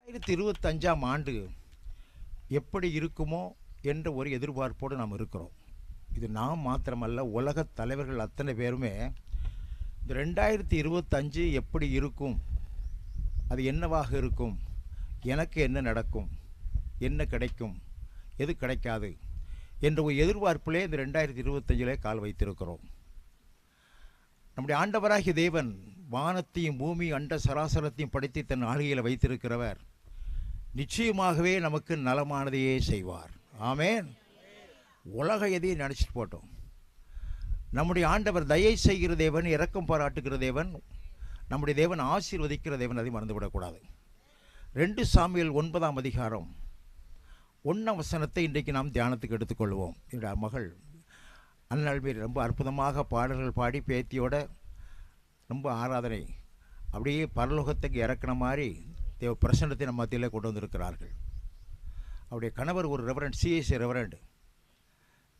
2025 எப்படி இருக்குமோ என்ற ஒரு எதிர்பார்ப்போடு நாம் இருக்கிறோம். இது நாம் மாத்திரமல்ல, உலகத் தலைவர்கள் அத்தனை பேருமே இந்த 2025 எப்படி இருக்கும், அது என்னவாக இருக்கும், எனக்கு என்ன நடக்கும், என்ன கிடைக்கும், எது கிடைக்காது என்ற ஒரு எதிர்பார்ப்பிலே இந்த 2025 கால் வைத்திருக்கிறோம். நம்முடைய ஆண்டவராகிய தேவன் வானத்தையும் பூமி அண்ட சராசரத்தையும் படைத்து தன் ஆளுகையில் வைத்திருக்கிறவர் நிச்சயமாகவே நமக்கு நலமானதையே செய்வார். ஆமேன். உலக எதையும் நினச்சிட்டு போட்டோம். நம்முடைய ஆண்டவர் தயை செய்கிற தேவன், இரக்கம் பாராட்டுகிற தேவன், நம்முடைய தேவன் ஆசீர்வதிக்கிற தேவன், அதை மறந்துவிடக்கூடாது. 2 சாமுவேல் 9ஆம் அதிகாரம் 1ஆம் வசனத்தை இன்றைக்கு நாம் தியானத்துக்கு எடுத்துக்கொள்வோம். என்னுடைய மகள் அந்நாள்மேல் ரொம்ப அற்புதமாக பாடல்கள் பாடி பேத்தியோட ரொம்ப ஆராதனை அப்படியே பரலோகத்துக்கு இறக்குன மாதிரி தேவ பிரசன்னத்தை நம்ம மத்தியில் கொண்டு வந்திருக்கிறார்கள். அவருடைய கணவர் ஒரு ரெவரண்ட், சிஎஸ்சி ரெவரண்ட்.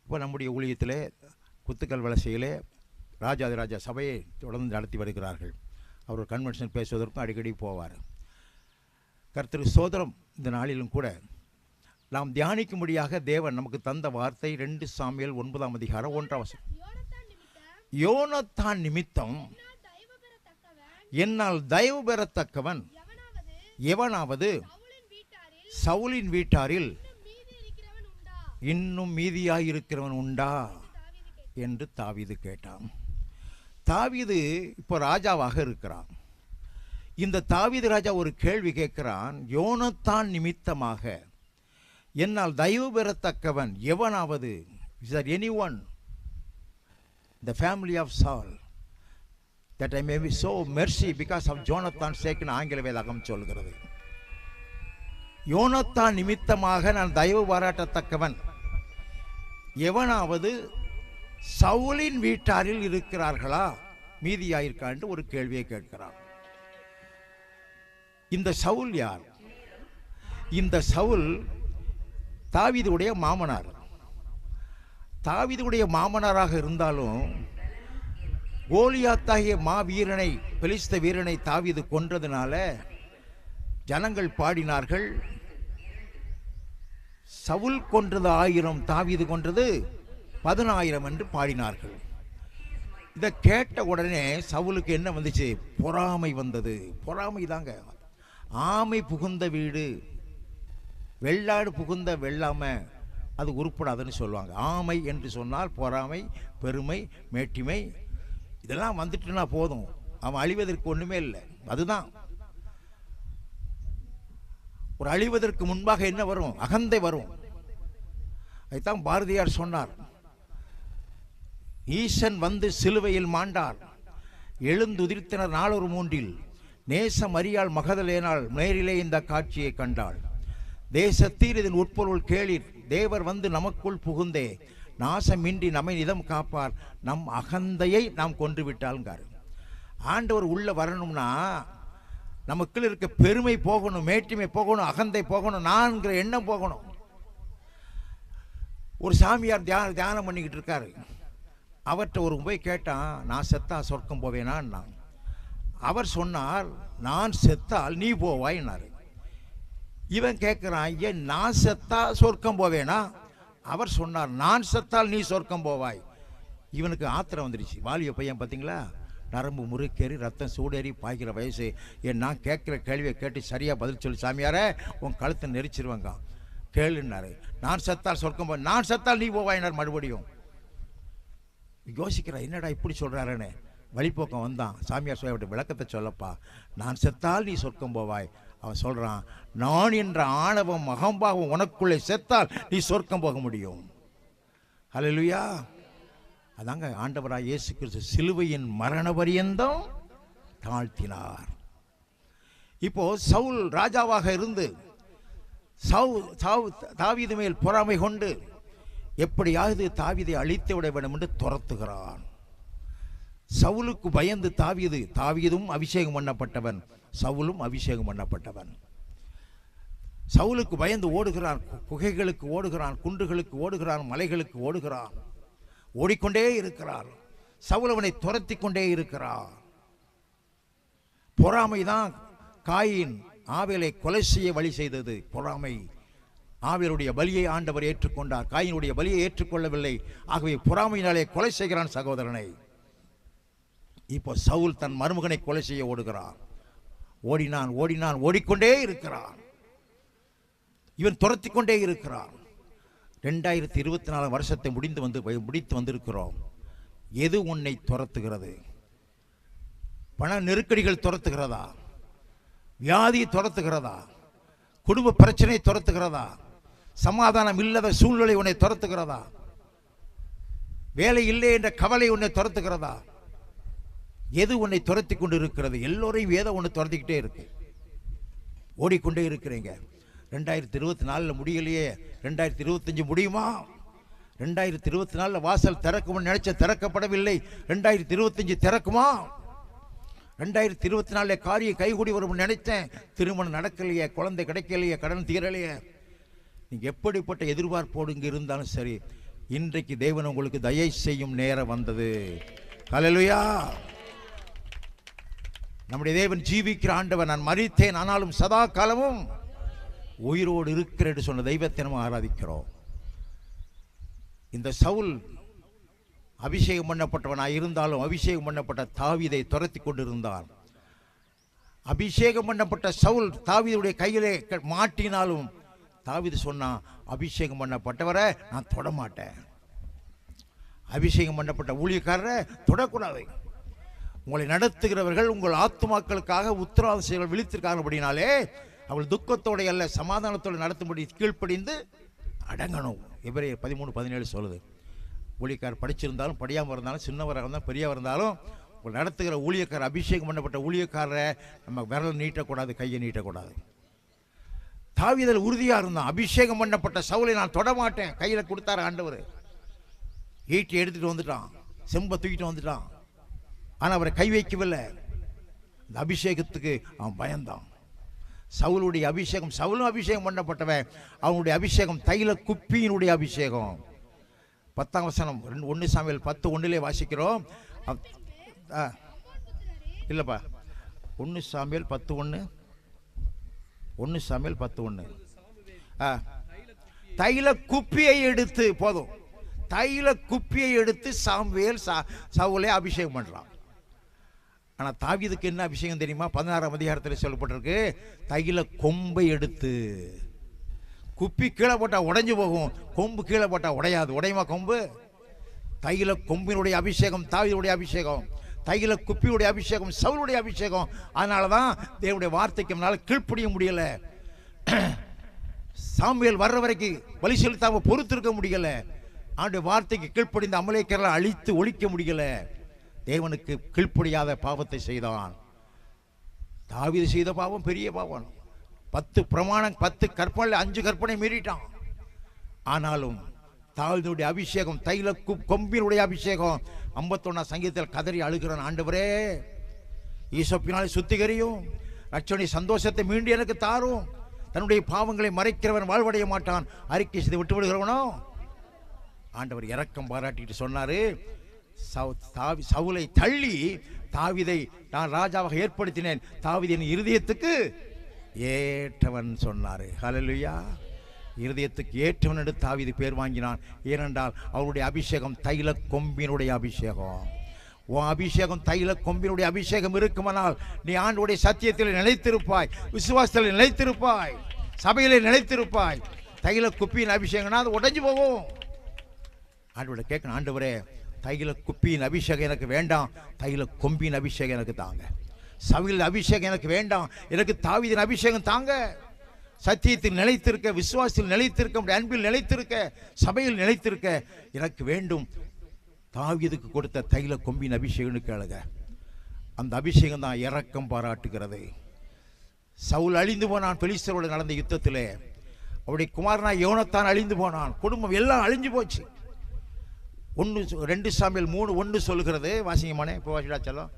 இப்போ நம்முடைய ஊழியத்தில் குத்துக்கல் வலசையிலே ராஜாதிராஜா சபையை தொடர்ந்து நடத்தி வருகிறார்கள். அவர் ஒரு கன்வென்ஷன் பேசுவதற்கும் அடிக்கடி போவார். கர்த்தருக்கு ஸ்தோத்திரம். இந்த நாளிலும் கூட நாம் தியானிக்கும்படியாக தேவன் நமக்கு தந்த வார்த்தை 2 சாமுவேல் 9ஆம் அதிகாரம் 1ஆம் வசனம். யோனத்தான் நிமித்தம் என்னால் தயவு பெறத்தக்கவன் எவனாவது சவுலின் வீட்டாரில் இன்னும் மீதியாயிருக்கிறவன் உண்டா என்று தாவீது கேட்டான். தாவீது இப்போ ராஜாவாக இருக்கிறான். இந்த தாவீது ராஜா ஒரு கேள்வி கேட்கிறான். யோனத்தான் நிமித்தமாக என்னால் தயவு பெறத்தக்கவன் எவனாவது, is there anyone the family of Saul that I may be so mercy because of Jonathan's sake ன்னு ஆங்கில வேதாகம் சொல்கிறது. யோனத்தான் நிமித்தமாக நான் தயவு பாராட்டத்தக்கவன் எவனாவது சவுலின் வீட்டாரில் இருக்கிறார்களா, மீதியாயிருக்கா என்று ஒரு கேள்வியை கேட்கிறான். இந்த சவுல் யார்? இந்த சவுல் தாவீதுடைய மாமனார். தாவீதுடைய மாமனாராக இருந்தாலும் கோலியாத்தாகிய மாவீரனை, பெலிஸ்த வீரனை தாவீது கொன்றதுனால ஜனங்கள் பாடினார்கள், சவுல் கொன்றது 1000, தாவீது கொன்றது 10,000 என்று பாடினார்கள். இதை கேட்ட உடனே சவுலுக்கு என்ன வந்துச்சு? பொறாமை வந்தது. பொறாமை தாங்க. ஆமை புகுந்த வீடு, வெள்ளாடு புகுந்த வெள்ளாம அது உருப்படாதுன்னு சொல்லுவாங்க. ஆமை என்று சொன்னால் பொறாமை, பெருமை, மேட்டிமை, இதெல்லாம் வந்துட்டுனா போதும், அவன் அழிவதற்கு ஒன்றுமே இல்லை. அதுதான் ஒரு அழிவதற்கு முன்பாக என்ன வரும்? அகந்தை வரும். அதுதான் பாரதியார் சொன்னார், ஈசன் வந்து சிலுவையில் மாண்டார், எழுந்துதிர்த்தனர் 403 நேசம் அறியாள் மகதலேனாள் நேரிலே இந்த காட்சியை கண்டாள், தேசத்தீர் இதன் உட்பொருள் கேளீர், தேவர் வந்து நமக்குள் புகுந்தே நாசமின்றி நம்மை நிதம் காப்பார், நம் அகந்தையை நாம் கொன்று விட்டாள்ங்கார். ஆண்டவர் உள்ள வரணும்னா நமக்குள்ள இருக்க பெருமை போகணும், மேட்டிமை போகணும், அகந்தை போகணும், நான்கிற எண்ணம் போகணும். ஒரு சாமியார் தியானம் பண்ணிக்கிட்டு இருக்காரு. அவர்கிட்ட ஒரு போய் கேட்டான், நான் செத்தா சொர்க்கம் போவேனா? அவர் சொன்னார், நான் செத்தால் நீ போவாய்னாரு. இவன் கேட்குறான், ஏன் நான் செத்தா சொர்க்கம் போவேனா? அவர் சொன்னார், நான் செத்தால் நீ சொர்க்கம் போவாய். இவனுக்கு ஆத்திரம் வந்துடுச்சு. வாலிய பையன் பார்த்தீங்களா, நரம்பு முறுக்கேறி ரத்தம் சூடேறி பாய்க்கிற வயசு. ஏன் நான் கேட்குற கேள்வியை கேட்டு சரியாக பதில் சொல்லி சாமியாரே உன் கழுத்தை நெரிச்சிருவாங்க கேளுன்னாரு. நான் செத்தால் சொர்க்கம் போய், நான் செத்தால் நீ போவாயினார். மறுபடியும் யோசிக்கிறா, என்னடா இப்படி சொல்கிறாருன்னு. வழிபோக்கம் வந்தான். சாமியார் சொல்ல விளக்கத்தை சொல்லப்பா, நான் செத்தால் நீ சொர்க்கம் போவாய். அவன் சொல்கிறான், நான் என்ற ஆணவம் அகம்பாவம் உனக்குள்ளே செத்தால் நீ சொர்க்கம் போக முடியும். ஹல்லேலூயா. அதாங்க ஆண்டவராய் இயேசு கிறிஸ்து சிலுவையின் மரண பரியந்தம் தாழ்த்தினார். இப்போ சவுல் ராஜாவாக இருந்து தாவீது மேல் பொறாமை கொண்டு எப்படியாவது தாவீதை அழித்து விட வேண்டும் என்று துரத்துகிறான். சவுலுக்கு பயந்து தாவீதும் அபிஷேகம் பண்ணப்பட்டவன், சவுலும் அபிஷேகம் பண்ணப்பட்டவன். சவுலுக்கு பயந்து ஓடுகிறான், குகைகளுக்கு ஓடுகிறான், குன்றுகளுக்கு ஓடுகிறான், மலைகளுக்கு ஓடுகிறான், ஓடிக்கொண்டே இருக்கிறார். சவுல் அவனை துரத்தி கொண்டே இருக்கிறார். பொறாமைதான் காயின் ஆபேலை கொலை செய்ய வழி செய்தது பொறாமை. ஆபேலுடைய பலியை ஆண்டவர் ஏற்றுக்கொண்டார், காயினுடைய பலியை ஏற்றுக்கொள்ளவில்லை. ஆகவே பொறாமையினாலே கொலை செய்கிறான் சகோதரனை. இப்போ சவுல் தன் மருமகனை கொலை செய்ய ஓடுகிறான். ஓடினான் ஓடினான் ஓடிக்கொண்டே இருக்கிறான். இவன் துரத்தி கொண்டே இருக்கிறான். 2024 வருஷத்தை முடித்து வந்திருக்கிறோம். எது உன்னை துரத்துகிறது? பண நெருக்கடிகள் துரத்துகிறதா? வியாதி துரத்துகிறதா? குடும்ப பிரச்சனை துரத்துகிறதா? சமாதானம் இல்லாத சூழ்நிலை உன்னை துரத்துகிறதா? வேலை இல்லை என்ற கவலை உன்னை துரத்துகிறதா? எது உன்னை துரத்தி கொண்டு இருக்கிறது? எல்லோரையும் ஏதோ ஒன்று துரத்திக்கிட்டே இருக்கு. ஓடிக்கொண்டே இருக்கிறீங்க. 2024 முடியலையே, 2025 முடியுமா? 2024 வாசல் திறக்கும் நினைச்ச திறக்கப்படவில்லை. 2025 திறக்குமா? 2024 காரியம் கைகூடி வரும் நினைத்தேன், திருமணம் நடக்கலையே, குழந்தை கிடைக்கலையே, கடன் தீரலையே. நீங்க எப்படிப்பட்ட எதிர்பார்ப்போடு இங்கே இருந்தாலும் சரி, இன்றைக்கு தேவன் உங்களுக்கு தயை செய்யும் நேரம் வந்தது. ஹல்லேலூயா. நம்முடைய தேவன் ஜீவிக்கிற ஆண்டவர். நான் மரித்தேன் ஆனாலும் சதா காலமும் உயிரோடு இருக்கிற என்று சொன்ன தெய்வத்தை நம்ம ஆராதிக்கிறோம். இந்த சவுல் அபிஷேகம் பண்ணப்பட்டவனாய் இருந்தாலும் அபிஷேகம் பண்ணப்பட்ட தாவீதை துரத்தி கொண்டிருந்தான். அபிஷேகம் பண்ணப்பட்ட சவுல் தாவீதுடைய கையிலே மாட்டினாலும் தாவீது சொன்னான், அபிஷேகம் பண்ணப்பட்டவரை நான் தொடமாட்டேன். அபிஷேகம் பண்ணப்பட்ட ஊழியக்காரரை தொடக்கூடாது. உங்களை நடத்துகிறவர்கள் உங்கள் ஆத்துமாக்களுக்காக உத்தரவாத செயல்கள் விழித்திருக்காங்க. அப்படின்னாலே அவள் துக்கத்தோட அல்ல, சமாதானத்தோடு நடத்தும்படி கீழ்ப்படிந்து அடங்கணும். எபிரேயர் 13:17 சொல்லுது. ஊழியக்காரர் படிச்சிருந்தாலும் படியாமல் இருந்தாலும், சின்னவராக இருந்தாலும் பெரியவராக இருந்தாலும், உங்கள் நடத்துகிற ஊழியக்காரர், அபிஷேகம் பண்ணப்பட்ட ஊழியக்காரரை நம்ம விரல் நீட்டக்கூடாது, கையை நீட்டக்கூடாது. தாவீதில் உறுதியாக இருந்தான். அபிஷேகம் பண்ணப்பட்ட சவுலை நான் தொடமாட்டேன். கையில் கொடுத்தாரு ஆண்டவர். ஈட்டி எடுத்துகிட்டு வந்துட்டான், செம்பை தூக்கிட்டு வந்துட்டான். ஆனால் அவரை கை வைக்கவில்லை. இந்த அபிஷேகத்துக்கு அவன் பயந்தான். சவுலுடைய அபிஷேகம், சவுலும் அபிஷேகம் பண்ணப்பட்டவன். அவனுடைய அபிஷேகம் தைல குப்பியினுடைய அபிஷேகம். 10ஆம் வசனம் 1 சாமுவேல் 10:1 வாசிக்கிறோம். இல்லைப்பா, 1 சாமுவேல் 10:1, 1 சாமுவேல் 10:1. தைல குப்பியை எடுத்து, போதும், தைல குப்பியை எடுத்து சாமுவேல் சவுலை அபிஷேகம் பண்ணுறான். ஆனால் தாவீதுக்கு என்ன அபிஷேகம் தெரியுமா? 16ஆம் அதிகாரத்தில் சொல்லப்பட்டிருக்கு, தைல கொம்பை எடுத்து. குப்பி கீழே போட்டால் உடைஞ்சு போகும், கொம்பு கீழே போட்டால் உடையாது. உடையுமா கொம்பு? தைல கொம்பினுடைய அபிஷேகம் தாவீதுடைய அபிஷேகம், தைல குப்பியுடைய அபிஷேகம் சவுலுடைய அபிஷேகம். அதனால தான் தேவனுடைய வார்த்தைக்கு நம்மளால கீழ்ப்படிய முடியல. சாமுவேல் வர்ற வரைக்கும் பலி செலுத்தாம பொறுத்திருக்க முடியல. அவனுடைய வார்த்தைக்கு கீழ்ப்படிந்த அமலேக்கரை அழித்து ஒழிக்க முடியல. தேவனுக்கு கீழ்ப்படியாத பாவத்தை செய்தான். தாவீது செய்த பாவம் பெரிய பாவம். 10 பிரமாணம், 10 கற்பனை, 5 கற்பனை மீறிட்டான். ஆனாலும் தாவீதுடைய அபிஷேகம், தைல கொம்பினுடைய அபிஷேகம். 51ஆம் சங்கீதத்தில் கதறி அழுகிறான், ஆண்டவரே ஈசோப்பினாலே சுத்திகரியும், ரட்சணை சந்தோஷத்தை மீண்டும் எனக்கு தாரும். தன்னுடைய பாவங்களை மறைக்கிறவன் வாழ்வடைய மாட்டான், அறிக்கை செய்து விட்டு விடுகிறவனோ. ஆண்டவர் இரக்கம் பாராட்டிட்டு சொன்னாரு, சவுலை தள்ளி தாவீதை நான் ராஜாவாக ஏற்படுத்தினேன், தாவீதின் இருதயத்துக்கு ஏற்றவன் சொன்னாரு. ஹல்லேலூயா. இருதயத்துக்கு ஏற்றவன் என்று தாவீது பேர் வாங்கினான். ஏனென்றால் அவருடைய அபிஷேகம் தைல கொம்பினுடைய அபிஷேகம். உன் அபிஷேகம் தைல கொம்பினுடைய அபிஷேகம் இருக்குமானால் நீ ஆண்டவருடைய சத்தியத்தில் நிலைத்திருப்பாய், விசுவாசத்தில் நிலைத்திருப்பாய், சபையிலே நிலைத்திருப்பாய். தைல குப்பியின் அபிஷேகம்னா அது உடைஞ்சு போகும். ஆண்டவரை கேட்கணும், ஆண்டவரே தைல குப்பியின் அபிஷேகம் எனக்கு வேண்டாம், தைல கொம்பின் அபிஷேகம் எனக்கு தாங்க. சபையில் அபிஷேகம் எனக்கு வேண்டாம், எனக்கு தாவீதின் அபிஷேகம் தாங்க. சத்தியத்தில் நிலைத்திருக்க, விசுவாசத்தில் நிலைத்திருக்க, அன்பில் நிலைத்திருக்க, சபையில் நிலைத்திருக்க எனக்கு வேண்டும். தாவீதுக்கு கொடுத்த தைல கொம்பின் அபிஷேகம்னு கேளுங்க. அந்த அபிஷேகம் தான் இரக்கம் பாராட்டுகிறது. சவுல் அழிந்து போனான் பெலிஸ்தரோடு நடந்த யுத்தத்திலே. அவருடைய குமாரனா யோனத்தான் அழிந்து போனான். குடும்பம் எல்லாம் அழிஞ்சு போச்சு. 2 சாமுவேல் 3:1 சொல்லுகிறது. வாசிங்கமானே, இப்போ வாசிடா செல்லம்.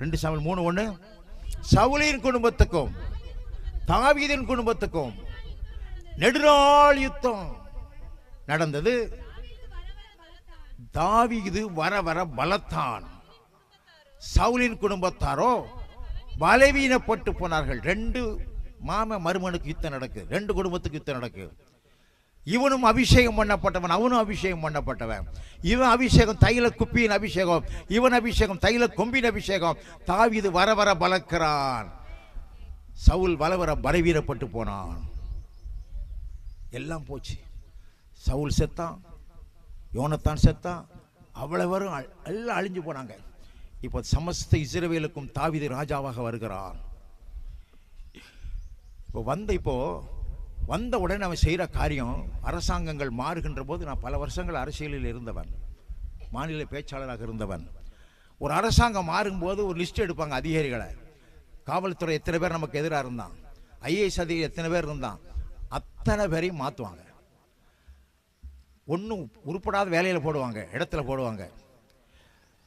2 சாமுவேல் 3:1. சவுலின் குடும்பத்துக்கும் தாவீதின் குடும்பத்துக்கும் நெடுநாள் யுத்தம் நடந்தது. தாவீது வர வர பலத்தான், சவுலின் குடும்பத்தாரோ பலவீனப்பட்டு போனார்கள். 2 மாமன் மருமனுக்கு யுத்தம் நடக்கு, 2 குடும்பத்துக்கு யுத்தம் நடக்கு. இவனும் அபிஷேகம் பண்ணப்பட்டவன், அவனும் அபிஷேகம் பண்ணப்பட்டவன். இவன் அபிஷேகம் தைல குப்பியின் அபிஷேகம், இவன் அபிஷேகம் தைல கொம்பின் அபிஷேகம். தாவீது வர வர பலக்கிறான், சவுல் வர வர பலவீனப்பட்டு போனான். எல்லாம் போச்சு. சவுல் செத்தான், யோனத்தான் செத்தான், அவ்வளவரும் எல்லாம் அழிஞ்சு போனாங்க. இப்போ சமஸ்த இஸ்ரவேலுக்கும் தாவீது ராஜாவாக வருகிறான். இப்போ வந்த உடனே அவன் செய்கிற காரியம், அரசாங்கங்கள் மாறுகின்ற போது, நான் பல வருஷங்கள் அரசியலில் இருந்தவன், மாநில பேச்சாளராக இருந்தவன். ஒரு அரசாங்கம் மாறும்போது ஒரு லிஸ்ட் எடுப்பாங்க அதிகாரிகளை. காவல்துறை எத்தனை பேர் நமக்கு எதிராக இருந்தான், ஐஏஎஸ் அதிகாரி எத்தனை பேர் இருந்தான், அத்தனை பேரையும் மாற்றுவாங்க. ஒன்றும் உருப்படாத வேலையில் போடுவாங்க, இடத்துல போடுவாங்க.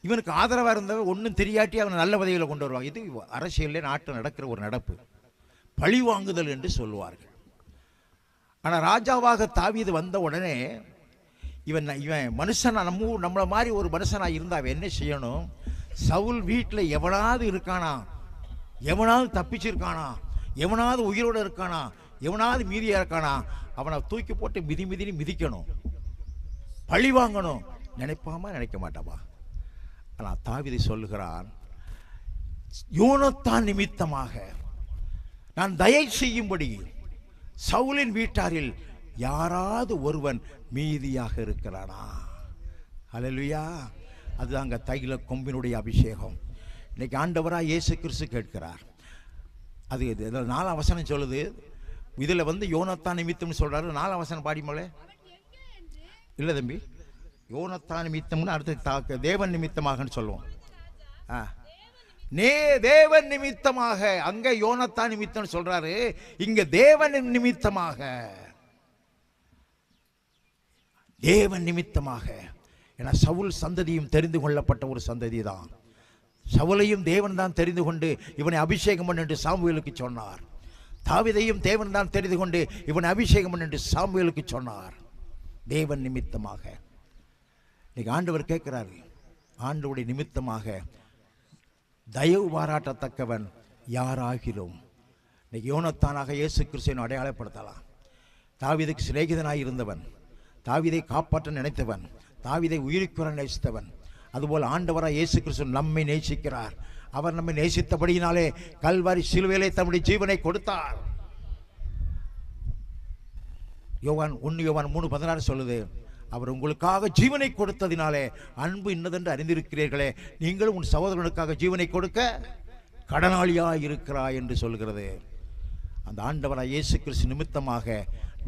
இவனுக்கு ஆதரவாக இருந்தவன் ஒன்றும் தெரியாட்டி அவனை நல்ல பதவியில் கொண்டு வருவாங்க. இது அரசியலில் நாட்டில் நடக்கிற ஒரு நடப்பு, பழி வாங்குதல் என்று சொல்லுவார்கள். ஆனால் ராஜாவாக தாவீது வந்த உடனே இவன் மனுஷனா, நம்மளை மாதிரி ஒரு மனுஷனாக இருந்தால் அவன் என்ன செய்யணும்? சவுல் வீட்டில் எவனாவது இருக்கானா, எவனாவது தப்பிச்சிருக்கானா, எவனாவது உயிரோடு இருக்கானா, எவனாவது மீதியாக இருக்கானா, அவனை தூக்கி போட்டு மிதின்னு மிதிக்கணும், பழி வாங்கணும். நினைக்க மாட்டாமா? ஆனால் தாவீது சொல்லுகிறான், யோனத்தான் நிமித்தமாக நான் தயை செய்யும்படி சவுலின் வீட்டாரில் யாராவது ஒருவன் மீதியாக இருக்கிறானா? ஹல்லேலூயா! அது அங்கே தைல கொம்பினுடைய அபிஷேகம். இன்னைக்கு ஆண்டவராக இயேசு கிறிஸ்து கேட்கிறார். அது 4ஆம் வசனம் சொல்லுது. இதில் யோனத்தான் நிமித்தம்னு சொல்றாரு. 4ஆம் வசனம் பாடிமோளே. இல்லை தம்பி, யோனத்தான் நிமித்தம்னு அடுத்து தேவன் நிமித்தமாகன்னு சொல்லுவோம். தேவன் நிமித்தமாக. அங்க யோனத்தான் நிமித்தம் சொல்றாரு, இங்க தேவன் நிமித்தமாக. தேவன் நிமித்தமாக. ஏன்னா சவுல் சந்ததியும் தெரிந்து கொள்ளப்பட்ட ஒரு சந்ததி தான். சவுலையும் தேவன் தான் தெரிந்து கொண்டு இவனை அபிஷேகம் பண்ணு என்று சாமுவேலுக்கு சொன்னார். தாவீதையும் தேவன் தான் தெரிந்து கொண்டு இவனை அபிஷேகம் பண்ணு என்று சாமுவேலுக்கு சொன்னார். தேவன் நிமித்தமாக. இன்னைக்கு ஆண்டவர் கேட்கிறாரு, ஆண்டவருடைய நிமித்தமாக தயவு பாராட்டத்தக்கவன் யாராகிலும். இன்னைக்கு யோனத்தானாக இயேசு கிறிஸ்துவை அடையாளப்படுத்தலாம். தாவீதுக்கு சிநேகிதனாய் இருந்தவன், தாவீதை காப்பாற்ற நினைத்தவன், தாவீதை உயிருக்குற நேசித்தவன். அதுபோல் ஆண்டவராக இயேசு கிறிஸ்து நம்மை நேசிக்கிறார். அவர் நம்மை நேசித்தபடியினாலே கல்வாரி சிலுவையிலே தம்முடைய ஜீவனை கொடுத்தார். யோவான் 3:16 சொல்லுது, அவர் உங்களுக்காக ஜீவனை கொடுத்ததினாலே அன்பு இன்னதென்று அறிந்திருக்கிறீர்களே, நீங்களும் உன் சகோதரனுக்காக ஜீவனை கொடுக்க கடனாளியாய் இருக்கிறாய் என்று சொல்கிறது. அந்த ஆண்டவராய் இயேசு கிறிஸ்து நிமித்தமாக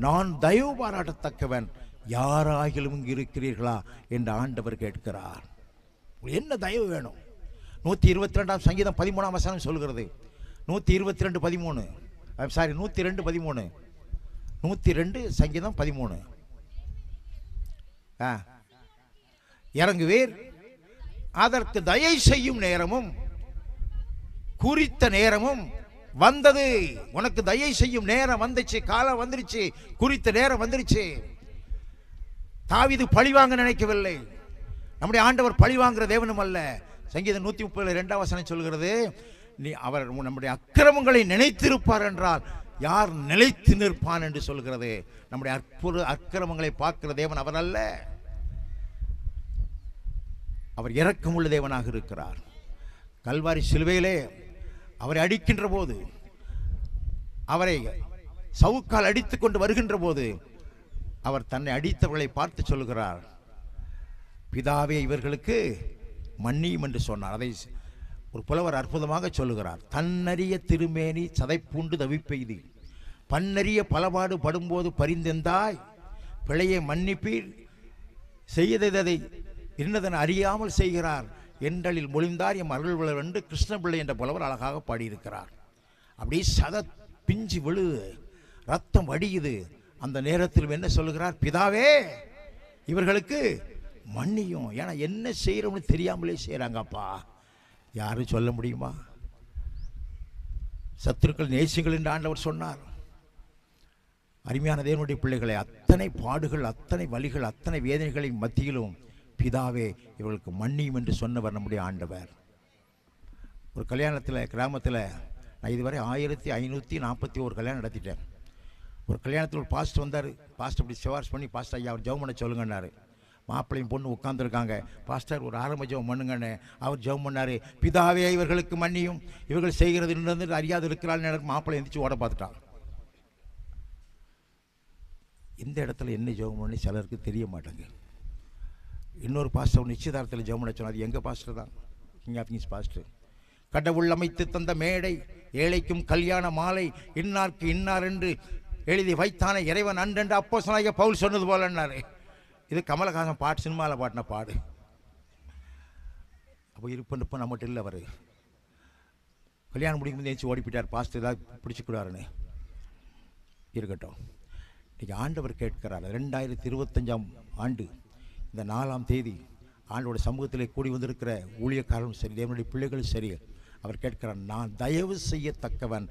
நான் தயவு பாராட்டத்தக்கவன் யாராகிலும் இங்கு இருக்கிறீர்களா என்று ஆண்டவர் கேட்கிறார். என்ன தயவு வேணும்? 122ஆம் சங்கீதம் 13ஆம் வசனம் சொல்கிறது. 122:13 சாரி 102:13 102 சங்கீதம் 13. இறங்குவீர், அதற்கு தயை செய்யும் நேரமும் குறித்த நேரமும் வந்தது. உனக்கு தயை செய்யும் நேரம் வந்துச்சு, காலம் வந்துருச்சு, குறித்த நேரம் வந்துருச்சு. தாவீது பழிவாங்க நினைக்கவில்லை. நம்முடைய ஆண்டவர் பழிவாங்குற தேவனும் அல்ல. சங்கீதம் 132 வசனம் சொல்கிறது, அவர் நம்முடைய அக்கிரமங்களை நினைத்திருப்பார் என்றால் யார் நிலைத்து நிற்பான் என்று சொல்கிறது. நம்முடைய அக்கிரமங்களை பார்க்கிற தேவன் அவர் அல்ல, அவர் இரக்கமுள்ள தேவனாக இருக்கிறார். கல்வாரி சிலுவையிலே அவரை அடிக்கின்ற போது, அவரை சவுக்கால் அடித்து கொண்டு வருகின்ற போது, அவர் தன்னை அடித்தவர்களை பார்த்து சொல்லுகிறார், பிதாவே இவர்களுக்கு மன்னியும் என்று சொன்னார். அதை ஒரு புலவர் அற்புதமாக சொல்லுகிறார். தன்னறிய திருமேனி சதைப்பூண்டு தவிப்பெய்தி பன்னறிய பலபாடு படும்போது பரிந்தெந்தாய் பிழையை மன்னிப்பீர், செய்ததை இன்னதன் அறியாமல் செய்கிறார் என்றலில் மொழிந்தார் எம் அருள்வளர் என்று கிருஷ்ணபிள்ளை என்ற புலவர் அழகாக பாடியிருக்கிறார். அப்படியே சத பிஞ்சு விழுது, ரத்தம் வடியுது. அந்த நேரத்தில் என்ன சொல்லுகிறார்? பிதாவே இவர்களுக்கு மன்னியும். ஏன்னா என்ன செய்யறோம்னு தெரியாமலே செய்யறாங்கப்பா. யாரும் சொல்ல முடியுமா? சத்துருக்கள் நேசிங்கள் என்று ஆண்டவர் சொன்னார். அருமையான தேவனுடைய பிள்ளைகளை, அத்தனை பாடுகள், அத்தனை வலிகள், அத்தனை வேதனைகளின் மத்தியிலும் பிதாவே இவர்களுக்கு மன்னியும் என்று சொன்னவர் நம்முடைய ஆண்டவர். ஒரு கல்யாணத்தில், கிராமத்தில் நான் இதுவரை 1541 கல்யாணம் நடத்திட்டேன். ஒரு கல்யாணத்தில் ஒரு பாஸ்டர் வந்தார். பாஸ்டர் இப்படி சிபாரிசு பண்ணி, பாஸ்டர் ஐயா அவர் ஜெபம் பண்ண சொல்லுங்கன்னாரு. மாப்பிள்ளையும் பொண்ணு உட்காந்துருக்காங்க. பாஸ்டர் ஒரு ஆரம்ப ஜெபம் பண்ணுங்கன்னு அவர் ஜெபம் பண்ணார். பிதாவே இவர்களுக்கு மன்னியும், இவர்கள் செய்கிறது இன்னொன்று அறியாது இருக்கிறாள். எனக்கு மாப்பிள்ளை எந்திரிச்சு ஓட பார்த்துட்டான். இந்த இடத்துல என்ன ஜெபம் பண்ணி சிலருக்கு தெரிய மாட்டாங்க. இன்னொரு பாஸ்டர் நிச்சயதாரத்தில் ஜெபம் பண்ண சொன்னார். எங்கள் பாஸ்டர் தான், கிங் ஆஃப் கிங்ஸ் பாஸ்டர். கடவுள் அமைத்து தந்த மேடை, ஏழைக்கும் கல்யாண மாலை, இன்னார்க்கு இன்னார் என்று எழுதி வைத்தான இறைவன் அன்றென்று அப்போஸ்தலனாகிய பவுல் சொன்னது போலன்னாரு. இது கமலஹாசன் பாட்டு, சினிமாவில் பாட்டின பாடு. அப்போ இருப்ப நம்மகிட்ட இல்லை. அவர் கல்யாணம் முடிக்கும் போது ஏஞ்சி ஓடிப்பிட்டார். பாஸ்டர் ஏதாவது பிடிச்சிக்கூடாருன்னு. இருக்கட்டும். இன்றைக்கி ஆண்டவர் கேட்கிறார். 2025ஆம் ஆண்டு இந்த 4ஆம் தேதி ஆண்டோட சமூகத்திலே கூடி வந்திருக்கிற ஊழியக்காரரும் சரி, தேவனுடைய பிள்ளைகளும் சரி, அவர் கேட்கிறார், நான் தயவு செய்யத்தக்கவன்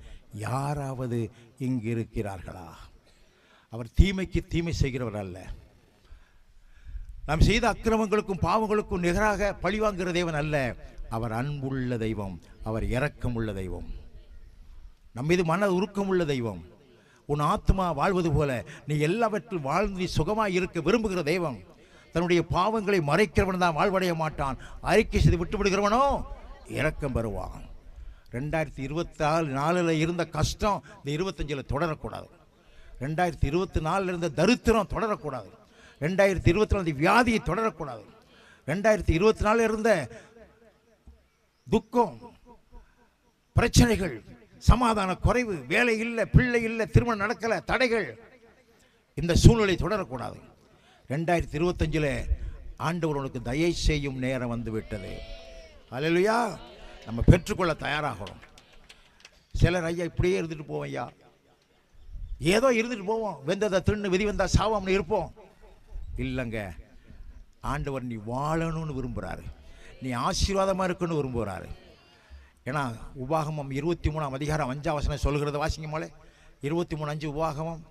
யாராவது இங்கு இருக்கிறார்களா? அவர் தீமைக்கு தீமை செய்கிறவர் அல்ல. நாம் செய்த அக்கிரமங்களுக்கும் பாவங்களுக்கும் நிகராக பழிவாங்குகிற தேவன் அல்ல. அவர் அன்புள்ள தெய்வம், அவர் இரக்கம் உள்ள தெய்வம், நம் மீது மன உருக்கம் உள்ள தெய்வம். உன் ஆத்மா வாழ்வது போல நீ எல்லாவற்றில் வாழ்ந்து நீ சுகமாய் இருக்க விரும்புகிற தெய்வம். தன்னுடைய பாவங்களை மறைக்கிறவன் தான் வாழ்வடைய மாட்டான். அறிக்கை செய்து விட்டு விடுகிறவனோ இரக்கம் பெறுவான். 2024 இருந்த கஷ்டம் இந்த 25 தொடரக்கூடாது. 2024 இருந்த தரித்திரம் தொடரக்கூடாது. 2024 வியாதியை தொடரக்கூடாது. 2024 இருந்த துக்கம், பிரச்சனைகள், சமாதான குறைவு, வேலை இல்லை, பிள்ளை இல்லை, திருமணம் நடக்கல, தடைகள், இந்த சூழ்நிலை தொடரக்கூடாது. 2025 ஆண்டவர் உனக்கு தயை செய்யும் நேரம் வந்து விட்டது. அல்லேலூயா. நம்ம பெற்றுக்கொள்ள தயாராகிறோம். சிலர் ஐயா இப்படியே இருந்துட்டு போவோம், ஐயா ஏதோ இருந்துட்டு போவோம், வெந்ததை தின்னு விதி வந்தா சாவாம்னு இருப்போம். இல்லைங்க, ஆண்டவர் நீ வாழணும்னு விரும்புகிறாரு, நீ ஆசீர்வாதமாக இருக்குன்னு விரும்புகிறாரு. ஏன்னா உபாகமம் 23ஆம் அதிகாரம் 5ஆம் வசனம் சொல்கிறத வாசிங்க மோளே. 23:5 உபாகமம்.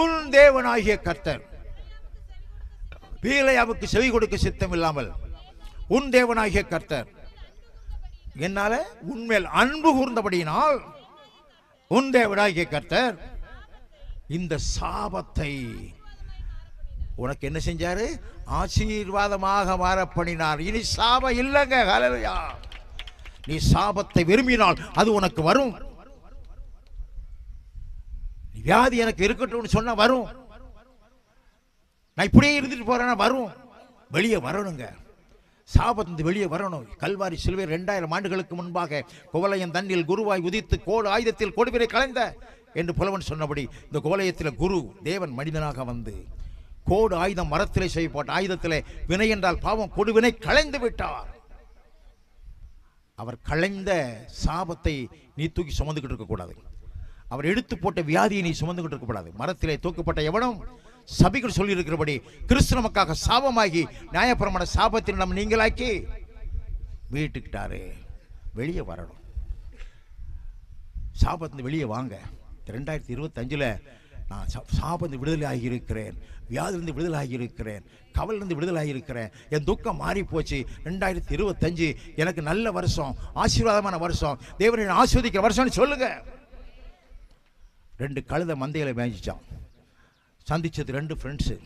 உன் தேவனாகிய கர்த்தர் பீலேயாமுக்கு செவி கொடுக்க சித்தம் இல்லாமல் உன் தேவனாகிய கர்த்தர் என்னால உன்மேல் அன்பு கூர்ந்தபடியினால் உன் தேவனாகிய கர்த்தர் இந்த சாபத்தை உனக்கு என்ன செஞ்சாரு? ஆசீர்வாதமாக மாற பண்ணினார். இனி சாபம் இல்லைங்க. ஹல்லேலூயா. நீ சாபத்தை விரும்பினால் அது உனக்கு வரும். வியாதி எனக்கு இருக்கட்டும்னு சொன்னா வரும். நான் இப்படியே இருந்துட்டு போறேன்னா வரும். வெளியே வரணுங்க. சாபத்திலிருந்து வெளியே வரணும். கல்வாரி சிலுவை 2000 ஆண்டுகளுக்கு முன்பாக குவலயம் தண்ணில் குருவாய் உதித்து கோடு ஆயுதத்தில் கொடுவினை களைந்த என்று புலவன் சொன்னபடி இந்த குவலயத்தில் குரு தேவன் மனிதனாக வந்து கோடு ஆயுதம் மரத்திலே செய்யப்பட்ட ஆயுதத்திலே வினை என்றால் பாவம் கொடுவினை களைந்து விட்டார். அவர் களைந்த சாபத்தை நீ தூக்கி சுமந்துக்கிட்டு இருக்கக்கூடாது. அவர் எடுத்து போட்ட வியாதியை நீ சுமந்துக்கிட்டு இருக்கக்கூடாது. மரத்திலே தூக்கப்பட்ட எவனும் சபைகள் சொல்லி இருக்கிறபடி கிறிஸ்து நமக்காக சாபமாகி நியாயப்பிரமாண சாபத்தில் நம்ம நீங்களாக்கி வீட்டுக்கிட்டாரு. வெளியே வரணும். சாபத்திலிருந்து வெளியே வாங்க. 2025 நான் சாபத்திலிருந்து விடுதலை ஆகியிருக்கிறேன், வியாதிலிருந்து விடுதலை ஆகியிருக்கிறேன், கவலிலிருந்து விடுதலை ஆகியிருக்கிறேன், என் துக்கம் மாறி போச்சு. 2025 எனக்கு நல்ல வருஷம், ஆசீர்வாதமான வருஷம், தேவனை ஆசீர்வதிக்கிற வருஷம்னு சொல்லுங்க. 2 கழுதை மந்தைகளை மேய்ஞ்சிச்சான். சந்திச்சது 2 ஃப்ரெண்ட்ஸு.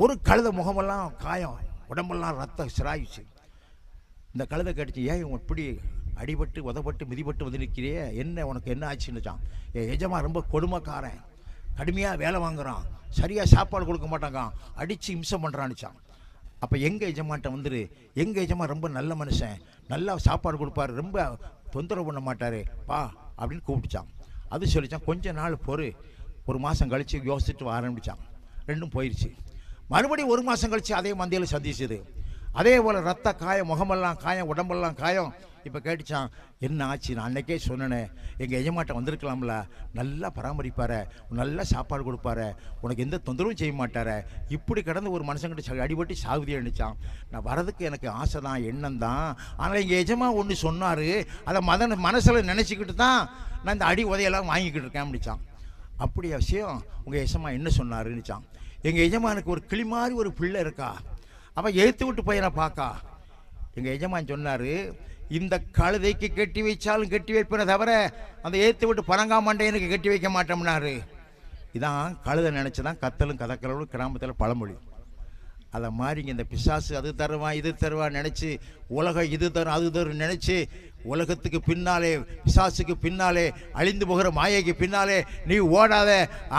ஒரு கழுதை முகமெல்லாம் காயம், உடம்பெல்லாம் ரத்தம் சிராயிச்சு. இந்த கழுதை கேட்டுச்சு, ஏன் இப்படி அடிபட்டு உதப்பட்டு மிதிப்பட்டு வந்து நிற்கிறியே, என்ன உனக்கு என்ன ஆச்சுன்னுச்சான். என் எஜமா ரொம்ப கொடுமைக்காரன், கடுமையாக வேலை வாங்குறான், சரியாக சாப்பாடு கொடுக்க மாட்டாங்க, அடித்து இம்சம் பண்ணுறான்னுச்சான். அப்போ எங்கள் எஜமான்ட்ட வந்துரு, எங்கள் எஜமா ரொம்ப நல்ல மனுஷன், நல்லா சாப்பாடு கொடுப்பாரு, ரொம்ப தொந்தரவு பண்ண மாட்டார் பா அப்படின்னு கூப்பிட்டுச்சான். அது சொல்லிச்சான், கொஞ்ச நாள் பொறு, 1 மாதம் கழித்து யோசிச்சுட்டு வர ஆரம்பித்தான். 2ம் போயிடுச்சு. மறுபடியும் 1 மாதம் கழித்து அதே மந்தையில் சந்திச்சுது. அதே போல் ரத்த காயம், முகமெல்லாம் காயம், உடம்பெல்லாம் காயம். இப்போ கேட்டுச்சான், என்ன ஆச்சு? நான் அன்றைக்கே சொன்னேன், எங்கள் எஜமாட்ட வந்திருக்கலாம்ல, நல்லா பராமரிப்பார், நல்லா சாப்பாடு கொடுப்பாரு, உனக்கு எந்த தொந்தரவும் செய்ய மாட்டார், இப்படி கடந்து ஒரு மனுஷங்கிட்ட அடிபட்டு சாகுதியாக நினச்சான். நான் வரதுக்கு எனக்கு ஆசை தான், எண்ணம் தான். ஆனால் எங்கள் எஜமா ஒன்று சொன்னார், அதை மனசில் நினச்சிக்கிட்டு தான் நான் இந்த அடி உதையெல்லாம் வாங்கிக்கிட்டு இருக்கேன் அப்படிச்சான். அப்படியா விஷயம்? உங்கள் எஜமா என்ன சொன்னாருன்னுச்சான். எங்கள் எஜமானுக்கு ஒரு கிளி மாதிரி ஒரு பிள்ளை இருக்கா, அவன் எழுத்து விட்டு பையனை பார்க்கா. எங்கள் எஜமான் சொன்னார், இந்த கழுதைக்கு கட்டி வைச்சாலும் கட்டி வைப்பேனே தவிர அந்த ஏற்று விட்டு பனங்காமண்டையனுக்கு கட்டி வைக்க மாட்டோம்னாரு. இதான் கழுதை நினச்சிதான் கத்தலும் கதக்கலும் கிராமத்தில் பழமொழி. அதை மாதிரிங்க இந்த பிசாசு அது தருவான் இது தருவான் நினச்சி, உலகம் இது தரும் அது தரும் நினச்சி, உலகத்துக்கு பின்னாலே பிசாசுக்கு பின்னாலே அழிந்து போகிற மாயைக்கு பின்னாலே நீ ஓடாத.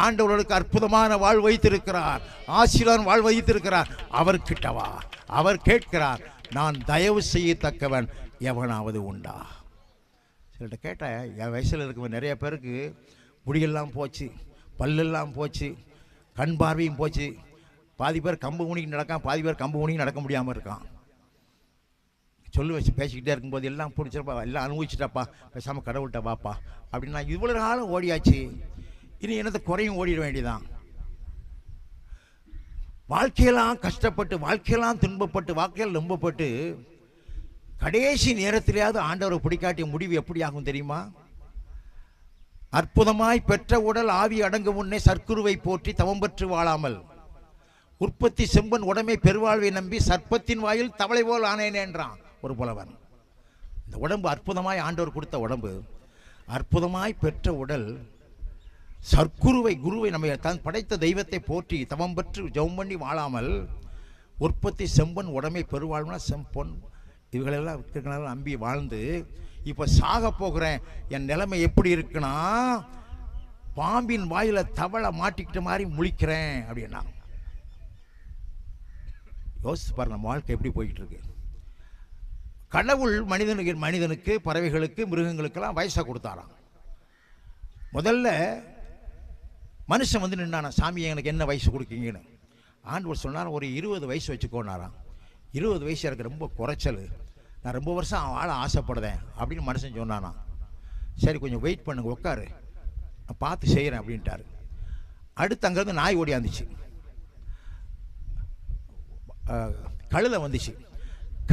ஆண்டவர்களுக்கு அற்புதமான வாழ் வைத்திருக்கிறார், ஆசீர்வாதம் வாழ் வைத்திருக்கிறார். அவர்கிட்டவா, அவர் கேட்கிறார், நான் தயவு செய்யத்தக்கவன் எவனாவது உண்டா? சிலர்கிட்ட கேட்டேன், என் வயசில் இருக்க நிறைய பேருக்கு முடியெல்லாம் போச்சு, பல்லெல்லாம் போச்சு, கண் பார்வையும் போச்சு. பாதி பேர் கம்பு ஊனிக்கு நடக்கான், பாதி பேர் கம்பு ஊனிக்கு நடக்க முடியாமல் இருக்கான். சொல்லு வச்சு பேசிக்கிட்டே இருக்கும்போது எல்லாம் பிடிச்சிருப்பா, எல்லாம் அனுபவிச்சுட்டாப்பா, பேசாமல் கடவுள்கிட்ட வாப்பா அப்படின்னா, இவ்வளோ நாளும் ஓடியாச்சு, இனி என்னத்தை குறையும் ஓடிட வேண்டியதான். வாழ்க்கையெல்லாம் கஷ்டப்பட்டு, வாழ்க்கையெல்லாம் துன்பப்பட்டு, வாழ்க்கையில் நம்பப்பட்டு, கடைசி நேரத்திலேயாவது ஆண்டவரை பிடிக்காட்டிய முடிவு எப்படி ஆகும் தெரியுமா? அற்புதமாய் பெற்ற உடல் ஆவி அடங்கும் முன்னே சர்க்குருவை போற்றி தவம் பெற்று வாழாமல், உற்பத்தி செம்பன் உடமை பெருவாழ்வை நம்பி சர்ப்பத்தின் வாயில் தவளை போல் ஆனேன் என்றான் ஒரு புலவன். இந்த உடம்பு அற்புதமாய் ஆண்டவர் கொடுத்த உடம்பு, அற்புதமாய் பெற்ற உடல், சர்க்குருவை குருவை நம்ம தான் படைத்த தெய்வத்தை போற்றி தவம் பெற்று ஜெபம் பண்ணி வாழாமல், உற்பத்தி செம்பன் உடமை பெருவாழ்வுனா செம்பொன் இவங்களெல்லாம் இருக்கிறனால நம்பி வாழ்ந்து இப்போ சாக போகிறேன், என் நிலைமை எப்படி இருக்குன்னா பாம்பின் வாயில தவளை மாட்டிக்கிட்ட மாதிரி முழிக்கிறேன் அப்படின்னா. யோசிச்சு பாரு நம்ம வாழ்க்கை எப்படி போய்கிட்டு இருக்கு. கடவுள் மனிதனுக்கு பறவைகளுக்கு மிருகங்களுக்கெல்லாம் வயசை கொடுத்தாராம். முதல்ல மனுஷன் வந்து நின்னானா, சாமி எனக்கு என்ன வயசு கொடுக்கீங்கன்னு. ஆண்டவர் சொன்னார், ஒரு 20 வயசு வச்சுக்கோனாராம். 20 வயசு எனக்கு ரொம்ப குறைச்சல், நான் ரொம்ப வருஷம் வாழ ஆசைப்படுதேன் அப்படின்னு மனுஷன் சொன்னானா. சரி கொஞ்சம் வெயிட் பண்ணுங்க, உட்காரு, நான் பார்த்து செய்கிறேன் அப்படின்ட்டாரு. அடுத்து அங்கேருந்து நாய் ஓடியாந்துச்சு, கழுதை வந்துச்சு.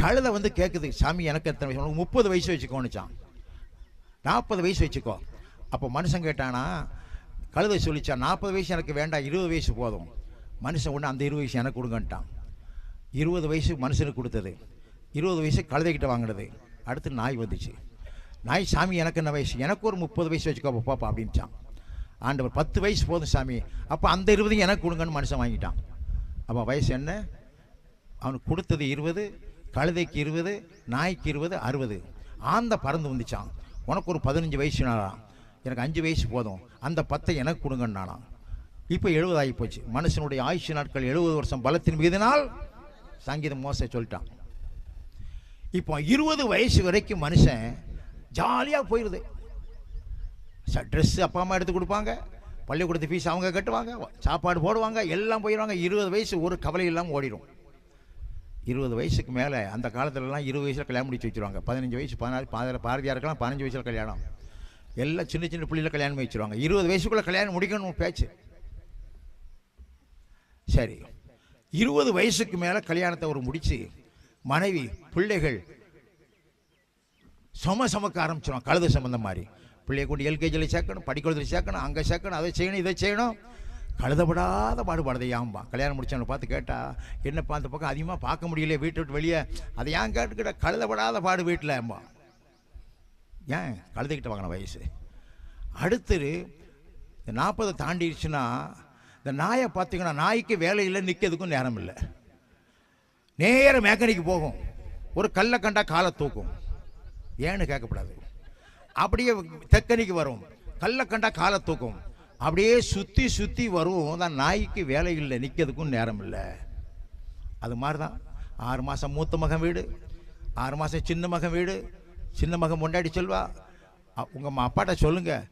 கழுதை வந்து கேட்குது, சாமி எனக்கு எத்தனை வயசு? உனக்கு 30 வயசு வச்சுக்கோனுச்சான். 40 வயசு வச்சுக்கோ. அப்போ மனுஷன் கேட்டானா, கழுதை சொல்லிச்சான், 40 வயசு எனக்கு வேண்டாம், 20 வயசு போதும். மனுஷன் ஒன்று அந்த 20 வயசு எனக்கு கொடுங்கன்ட்டான். 20 வயசு மனுஷனுக்கு கொடுத்தது, 20 வயசு கழுதைக்கிட்ட வாங்கினது. அடுத்து நாய் வந்துச்சு. நாய், சாமி எனக்கு என்ன வயசு? எனக்கு ஒரு 30 வயசு வச்சுக்கோ பாப்பா அப்படின்ச்சான். ஆண்டவர் 10 வயசு போதும் சாமி, அப்போ அந்த 20 எனக்கு கொடுங்கன்னு மனுஷன் வாங்கிட்டான். அப்போ வயசு என்ன? அவனுக்கு கொடுத்தது 20, கழுதைக்கு 20, நாய்க்கு 20, 60. ஆந்த பறந்து வந்துச்சான், உனக்கு ஒரு 15 வயசுனாலாம், எனக்கு 5 வயசு போதும், அந்த 10 எனக்கு கொடுங்கன்னாலாம். இப்போ 70 ஆகி போச்சு. மனுஷனுடைய ஆயுஷ் நாட்கள் 70 வருஷம் பலத்தின் மீதினால் சங்கீதம் மோச சொல்லிட்டான். இப்போ 20 வயசு வரைக்கும் மனுஷன் ஜாலியாக போயிடுது. ட்ரெஸ்ஸு அப்பா அம்மா எடுத்து கொடுப்பாங்க, பள்ளிக்கூடத்து ஃபீஸ் அவங்க கட்டுவாங்க, சாப்பாடு போடுவாங்க, எல்லாம் போயிடுவாங்க. 20 வயசு ஒரு கவலை இல்லாமல் ஓடிடும். 20 வயசுக்கு மேலே அந்த காலத்துலலாம் 20 வயசில் கல்யாணம் முடிச்சு வச்சுருவாங்க. 15 வயசு 16 பாரதியாருக்கெல்லாம் 15 வயசில் கல்யாணம், எல்லாம் சின்ன சின்ன பிள்ளைகளை கல்யாணம் வச்சுருவாங்க. 20 வயசுக்குள்ளே கல்யாணம் முடிக்கணும் பேச்சு. சரி, 20 வயசுக்கு மேலே கல்யாணத்தை ஒரு முடிச்சு மனைவி பிள்ளைகள் சமக்க ஆரம்பிச்சிடும். கழுத சம்பந்தம் மாதிரி பிள்ளையை கொண்டு எல்கேஜியில் சேர்க்கணும், படிக்கிறதுல சேர்க்கணும், அங்கே சேர்க்கணும், அதை செய்யணும், இதை செய்யணும். கழுதப்படாத பாடுபாடுதை ஏன்பா. கல்யாணம் முடிச்சவனை பார்த்து கேட்டா, என்னப்பா அந்த பக்கம் அதிகமாக பார்க்க முடியல, வீட்டை விட்டு வெளியே, அதை ஏன் கேட்டுக்கிட்ட? கழுதப்படாத பாடு வீட்டில் ஏன்பா. ஏன்? கழுதுகிட்ட வாங்கின வயசு. அடுத்து இந்த 40 தாண்டிடுச்சுன்னா இந்த நாயை பார்த்தீங்கன்னா, நாய்க்கு வேலை இல்லை, நிற்கிறதுக்கும் நேரம் இல்லை. நேர மேக்கனிக்கு போகும், ஒரு கல்லை கண்டா காலை தூக்கும், ஏன்னு கேட்கப்படாது. அப்படியே தெக்கனிக்கு வரும், கல்லை கண்டா காலை தூக்கும், அப்படியே சுற்றி சுற்றி வரும். தான் நாய்க்கு வேலை இல்லை, நிற்கிறதுக்கும் நேரம் இல்லை. அது மாதிரி தான் 6 மாதம் மூத்த மகன் வீடு, 6 மாதம் சின்ன மகன் வீடு. சின்ன மகன் முன்னாடி சொல்வா, உங்கள் அப்பாட்ட சொல்லுங்கள்,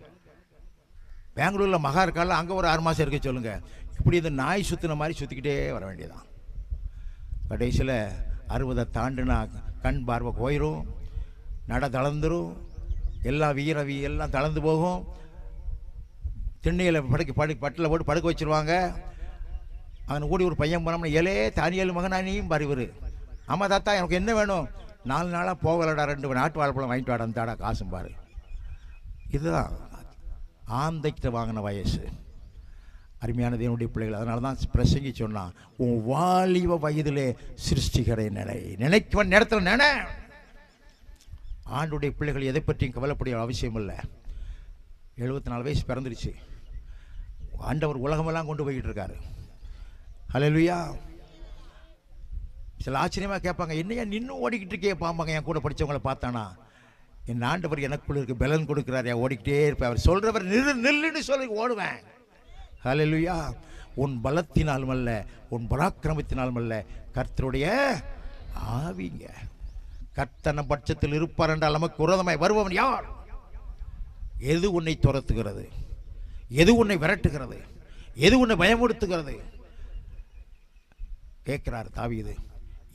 பெங்களூரில் மகா இருக்கால, அங்கே ஒரு 6 மாதம் இருக்க சொல்லுங்கள். இப்படி இந்த நாய் சுற்றின மாதிரி சுற்றிக்கிட்டே வர வேண்டியதான். கடைசியில் 60 தாண்டுனா கண் பார்வை போயிடும், நட தளர்ந்துடும், எல்லாம் வீரவி எல்லாம் தளர்ந்து போகும். திண்ணையில் பட்டில் போட்டு படுக்க வச்சுருவாங்க. அவனை கூடி ஒரு பையன் போனோம்னா, ஏலே தானியல் மகனானியும் பறிவர். ஆமாம் தாத்தா, எனக்கு என்ன வேணும்? 4 நாளாக போகலடா, 2 நாட்டு வாழைப்பழம் வாங்கிட்டு வாடான்னு தாடா காசும் பாரு. இதுதான் ஆந்தைக்கிட்ட வாங்கின வயசு. அருமையான தேவனுடைய பிள்ளைகள், அதனால தான் பிரசங்கி சொன்னான், உன் வாலிப வயதிலே சிருஷ்டிகரை நினைக்கவன் நேரத்தில் ஆண்டுடைய பிள்ளைகள் எதை பற்றியும் கவலைப்பட அவசியம் இல்லை. 74 வயசு பிறந்துருச்சு. ஆண்டவர் உலகமெல்லாம் கொண்டு போய்கிட்டு இருக்காரு. ஹல்லேலூயா. சில ஆச்சரியமாக கேட்பாங்க, என்னையா நின்று ஓடிக்கிட்டு இருக்கே பாம்பாங்க. என் கூட படித்தவங்களை பார்த்தானா, என் ஆண்டவர் எனக்குள்ள இருக்க பலன் கொடுக்குறாரு, ஓடிக்கிட்டே இருப்பேன். அவர் சொல்கிறவர் நில்லுன்னு சொல்லி ஓடுவேன். ஹல்லேலூயா. உன் பலத்தினாலும் அல்ல, உன் பராக்கிரமத்தினாலும் அல்ல, கர்த்தருடைய ஆவிங்க. கர்த்தன பட்சத்தில் இருப்பார் என்றால் நமக்கு விரோதமாய் வருபவன் யார்? எது உன்னை துரத்துகிறது? எது உன்னை விரட்டுகிறது? எது உன்னை பயமுறுத்துகிறது? கேட்கிறார் தாவீது.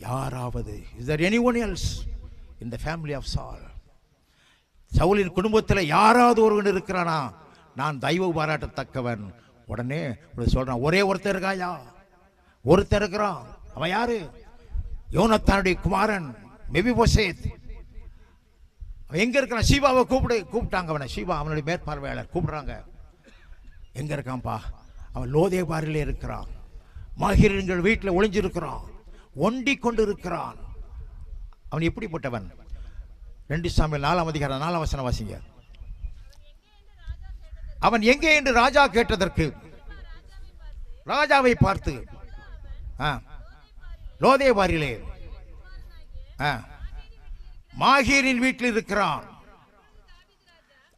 யாராவது, is there anyone else in the family of Saul? சவுலின் குடும்பத்தில் யாராவது ஒருவன் இருக்கிறானா, நான் தெய்வ பாராட்டத்தக்கவன். உடனே சொல்றான், ஒரே ஒருத்தர் இருக்காயா? ஒருத்தர் இருக்கிறான். அவன் யாரு? யோனத்தானுடைய குமாரன் மெபிபோசேத். அவன் எங்க இருக்கிறான்? சீபாவை கூப்பிட்டாங்க. அவனை சீபா அவனுடைய மேற்பார்வையாளர் கூப்பிடுறாங்க. எங்க இருக்கான்ப்பா? அவன் லோதேபாரிலே இருக்கிறான். மகிரங்கள் வீட்டில் ஒளிஞ்சிருக்கிறான், ஒண்டி கொண்டு இருக்கிறான். அவன் எப்படிப்பட்டவன்? 2 சாமுவேல் 4ஆம் அதிகாரம் 4ஆம் வசனம் வாசிங்க. அவன் எங்கே என்று ராஜா கேட்டதற்கு, ராஜாவை பார்த்து, லோதேபாரிலே மாகீரின் வீட்டில் இருக்கிறான்.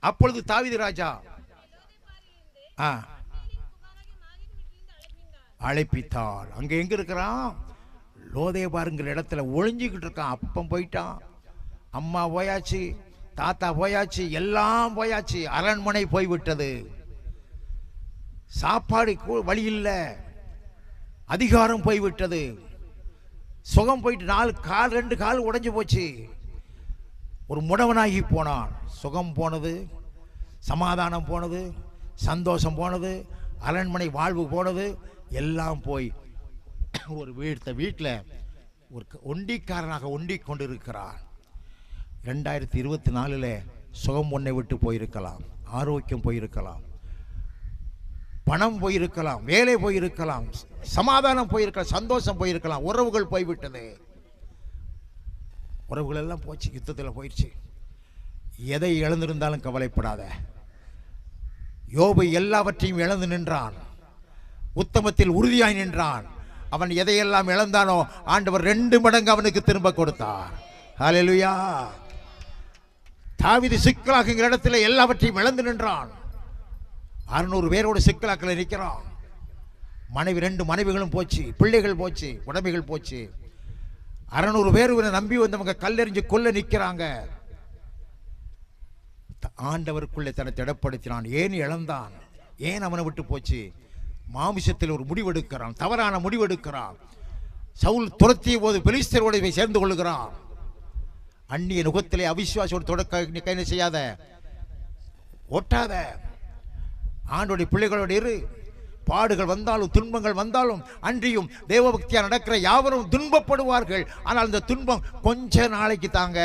அப்பொழுது தாவீது ராஜா அழைப்பித்தார். அங்க எங்க இருக்கிறான்? லோதேபாருங்கிற இடத்துல ஒளிஞ்சுக்கிட்டு இருக்கான். அப்பம் போயிட்டான், அம்மா போயாச்சு, தாத்தா போயாச்சு, எல்லாம் போயாச்சு. அரண்மனை போய்விட்டது. சாப்பாடு வழி இல்லை, அதிகாரம் போய்விட்டது, சுகம் போயிட்டு 2 கால் உடைஞ்சு போச்சு. ஒரு முடவனாகி போனான். சுகம் போனது, சமாதானம் போனது, சந்தோஷம் போனது, அரண்மனை வாழ்வு போனது, எல்லாம் போய் ஒரு வீட்டில் ஒரு ஒண்டிக்காரனாக ஒண்டி கொண்டிருக்கிறான். 2024 சுகம் ஒன்றை விட்டு போயிருக்கலாம், ஆரோக்கியம் போயிருக்கலாம், பணம் போயிருக்கலாம், வேலை போயிருக்கலாம், சமாதானம் போயிருக்கலாம், சந்தோஷம் போயிருக்கலாம், உறவுகள் போய்விட்டது. உறவுகள் எல்லாம் போச்சு, யுத்தத்தில் போயிடுச்சு. எதை இழந்திருந்தாலும் கவலைப்படாத. யோபு எல்லாவற்றையும் இழந்து நின்றான், உத்தமத்தில் உறுதியாய் நின்றான். அவன் எதையெல்லாம் இழந்தானோ ஆண்டவர் 2 மடங்கு அவனுக்கு திரும்ப கொடுத்தார். ஹல்லேலூயா. தாவீது சிக்கலாக்குங்கிற இடத்துல எல்லாவற்றையும் இழந்து நின்றான். 600 பேரோடு சிக்கலாக்கில் நிற்கிறான். 2 மனைவிகளும் போச்சு, பிள்ளைகள் போச்சு, உடமைகள் போச்சு. 600 பேர் நம்பி வந்தவங்க கல்லெறிஞ்சு கொல்ல நிற்கிறாங்க. ஆண்டவருக்குள்ளே தன்னை திடப்படுத்தினான். ஏன் இழந்தான்? ஏன் அவனை விட்டு போச்சு? மாமிசத்தில் ஒரு முடிவெடுக்கிறான், தவறான முடிவெடுக்கிறான். சவுல் துரத்திய போது பெலிஸ்தரோடு போய் சேர்ந்து கொள்ளுகிறான். அந்நிய நுகத்திலே அவிசுவாசோடு தொடக்க கைது செய்யாத, ஒட்டாத. ஆண்டோடைய பிள்ளைகளோடு இரு. பாடுகள் வந்தாலும் துன்பங்கள் வந்தாலும் அன்றியும் தேவபக்தியா நடக்கிற யாவரும் துன்பப்படுவார்கள். ஆனால் இந்த துன்பம் கொஞ்ச நாளைக்கு தாங்க.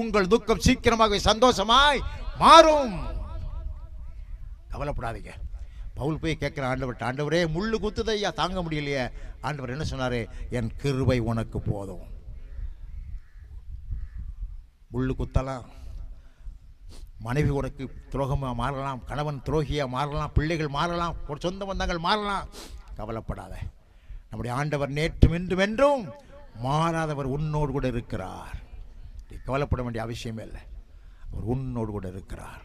உங்கள் துக்கம் சீக்கிரமாக சந்தோஷமாய் மாறும். கவலைப்படாதீங்க. பவுல் போய் கேட்கிற ஆண்டவர்கிட்ட, ஆண்டவரே முள்ளு குத்துதையா, தாங்க முடியலையே. ஆண்டவர் என்ன சொன்னாரு? என் கிருபை உனக்கு போதும். முள்ளு குத்தலாம், மனைவி உனக்கு துரோகமாக மாறலாம், கணவன் துரோகியாக மாறலாம், பிள்ளைகள் மாறலாம், சொந்த பந்தங்கள் மாறலாம். கவலைப்படாத. நம்முடைய ஆண்டவர் நேற்றும் இன்றும் என்றும் மாறாதவர் உன்னோடு கூட இருக்கிறார். கவலைப்பட வேண்டிய அவசியமே இல்லை. அவர் உன்னோடு கூட இருக்கிறார்.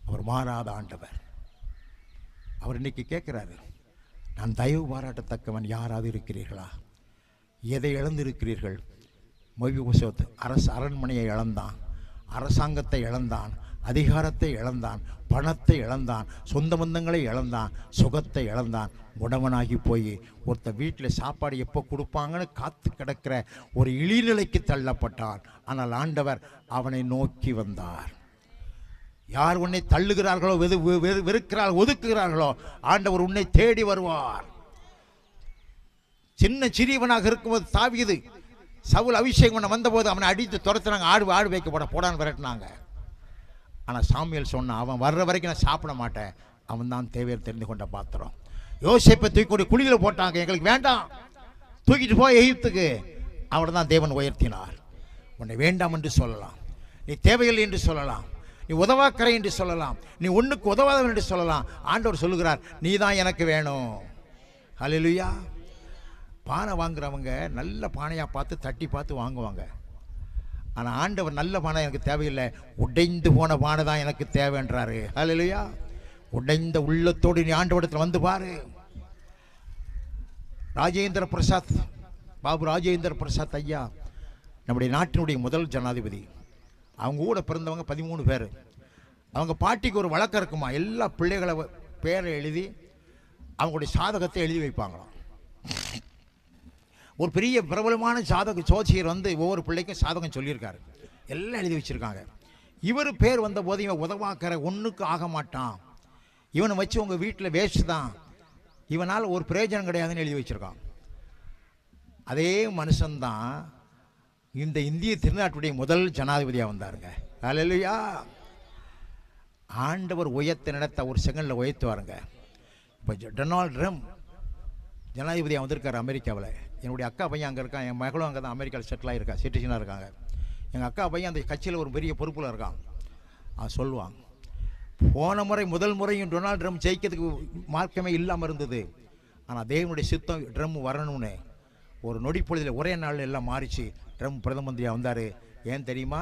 அவர் மாறாத ஆண்டவர். அவர் இன்னைக்கு கேட்கிறாரு, நான் தயவு பாராட்டத்தக்கவன் யாராவது இருக்கிறீர்களா? எதை இழந்திருக்கிறீர்கள்? மொய்போசேத் அரண்மனையை இழந்தான், அரசாங்கத்தை இழந்தான், அதிகாரத்தை இழந்தான், பணத்தை இழந்தான், சொந்த பந்தங்களை இழந்தான், சுகத்தை இழந்தான். முடவனாகி போய் ஒருத்த வீட்டில் சாப்பாடு எப்போ கொடுப்பாங்கன்னு காத்து கிடக்கிற ஒரு இழிநிலைக்கு தள்ளப்பட்டான். ஆனால் ஆண்டவர் அவனை நோக்கி வந்தார். யார் உன்னை தள்ளுகிறார்களோ, வெறுக்கிறார்கள், ஒதுக்குகிறார்களோ, ஆண்டவர் உன்னை தேடி வருவார். சின்ன சிறியவனாக இருக்கும்போது தாவீது சவுல் அபிஷேகம் பண்ண வந்தபோது அவனை அடித்து துரத்துனாங்க. ஆடு வைக்கப்பட போடான்னு விரட்டினாங்க. ஆனால் சாமுவேல் சொன்னான், அவன் வர்ற வரைக்கும் நான் சாப்பிட மாட்டேன். அவன் தான் தேவையை தெரிந்து கொண்ட பாத்திரம். யோசேப்பை தூக்கி கொண்டு குழியில் போட்டாங்க. எங்களுக்கு வேண்டாம், தூக்கிட்டு போய் எகிப்துக்கு. அவனை தான் தேவன் உயர்த்தினார். உன்னை வேண்டாம் என்று சொல்லலாம். நீ தேவையில்லை என்று சொல்லலாம், நீ உதவாக்கரை என்று சொல்லலாம், நீ ஒன்றுக்கு உதவாதவன் என்று சொல்லலாம். ஆண்டவர் சொல்லுகிறார், நீ தான் எனக்கு வேணும். ஹல்லேலூயா. பானை வாங்குறவங்க நல்ல பானையாக பார்த்து தட்டி பார்த்து வாங்குவாங்க. ஆனால் ஆண்டவர் நல்ல பானை எனக்கு தேவையில்லை, உடைந்து போன பானை தான் எனக்கு தேவைன்றாரு. ஹல்லேலூயா. உடைந்த உள்ளத்தோடு நீ ஆண்டவரிடத்தில் வந்து பாரு. ராஜேந்திர பிரசாத், பாபு ராஜேந்திர பிரசாத் ஐயா நம்முடைய நாட்டினுடைய முதல் ஜனாதிபதி. அவங்க கூட பிறந்தவங்க 13 பேர். அவங்க பாட்டிக்கு ஒரு வழக்கம் இருக்குமா, எல்லா பிள்ளைகளை பேரை எழுதி அவங்களுடைய சாதகத்தை எழுதி வைப்பாங்களாம். ஒரு பெரிய பிரபலமான ஜோசியர் வந்து ஒவ்வொரு பிள்ளைக்கும் சாதகம் சொல்லியிருக்காரு, எல்லாம் எழுதி வச்சுருக்காங்க. இவர் பேர் வந்த போது இவன் உதவாக்கிற ஒன்றுக்கு ஆக மாட்டான், இவனை வச்சு உங்கள் வீட்டில் வேஸ்ட் தான், இவனால் ஒரு பிரயோஜனம் கிடையாதுன்னு எழுதி வச்சுருக்கான். அதே மனுஷன்தான் இந்த இந்திய திருநாட்டுடைய முதல் ஜனாதிபதியாக வந்தாருங்க. ஹல்லேலூயா. ஆண்டவர் உயர்த்த நடத்த ஒரு செகண்டில் உயர்த்துவாருங்க. இப்போ டொனால்ட் ட்ரம்ப் ஜனாதிபதியாக வந்திருக்காரு அமெரிக்காவில். என்னுடைய அக்கா பையன் அங்கே இருக்கான், என் மகளும் அங்கே தான் அமெரிக்காவில் செட்டில் ஆகிருக்கா, சிட்டிசனாக இருக்காங்க. எங்கள் அக்கா பையன் அந்த கட்சியில் ஒரு பெரிய பொறுப்பில் இருக்கான். அவன் சொல்லுவான், போன முறை முதல் முறையும் டொனால்ட் ட்ரம்ப் ஜெயிக்கிறதுக்கு மார்க்கமே இல்லாமல் இருந்தது, ஆனால் தேவனுடைய சித்தம் ட்ரம்ப் வரணும்னு ஒரு நொடி பொழுதில் ஒரே நாளில் எல்லாம் மாறிச்சு. ட்ரம்ப் பிரதம மந்திரியாக வந்தார். ஏன் தெரியுமா?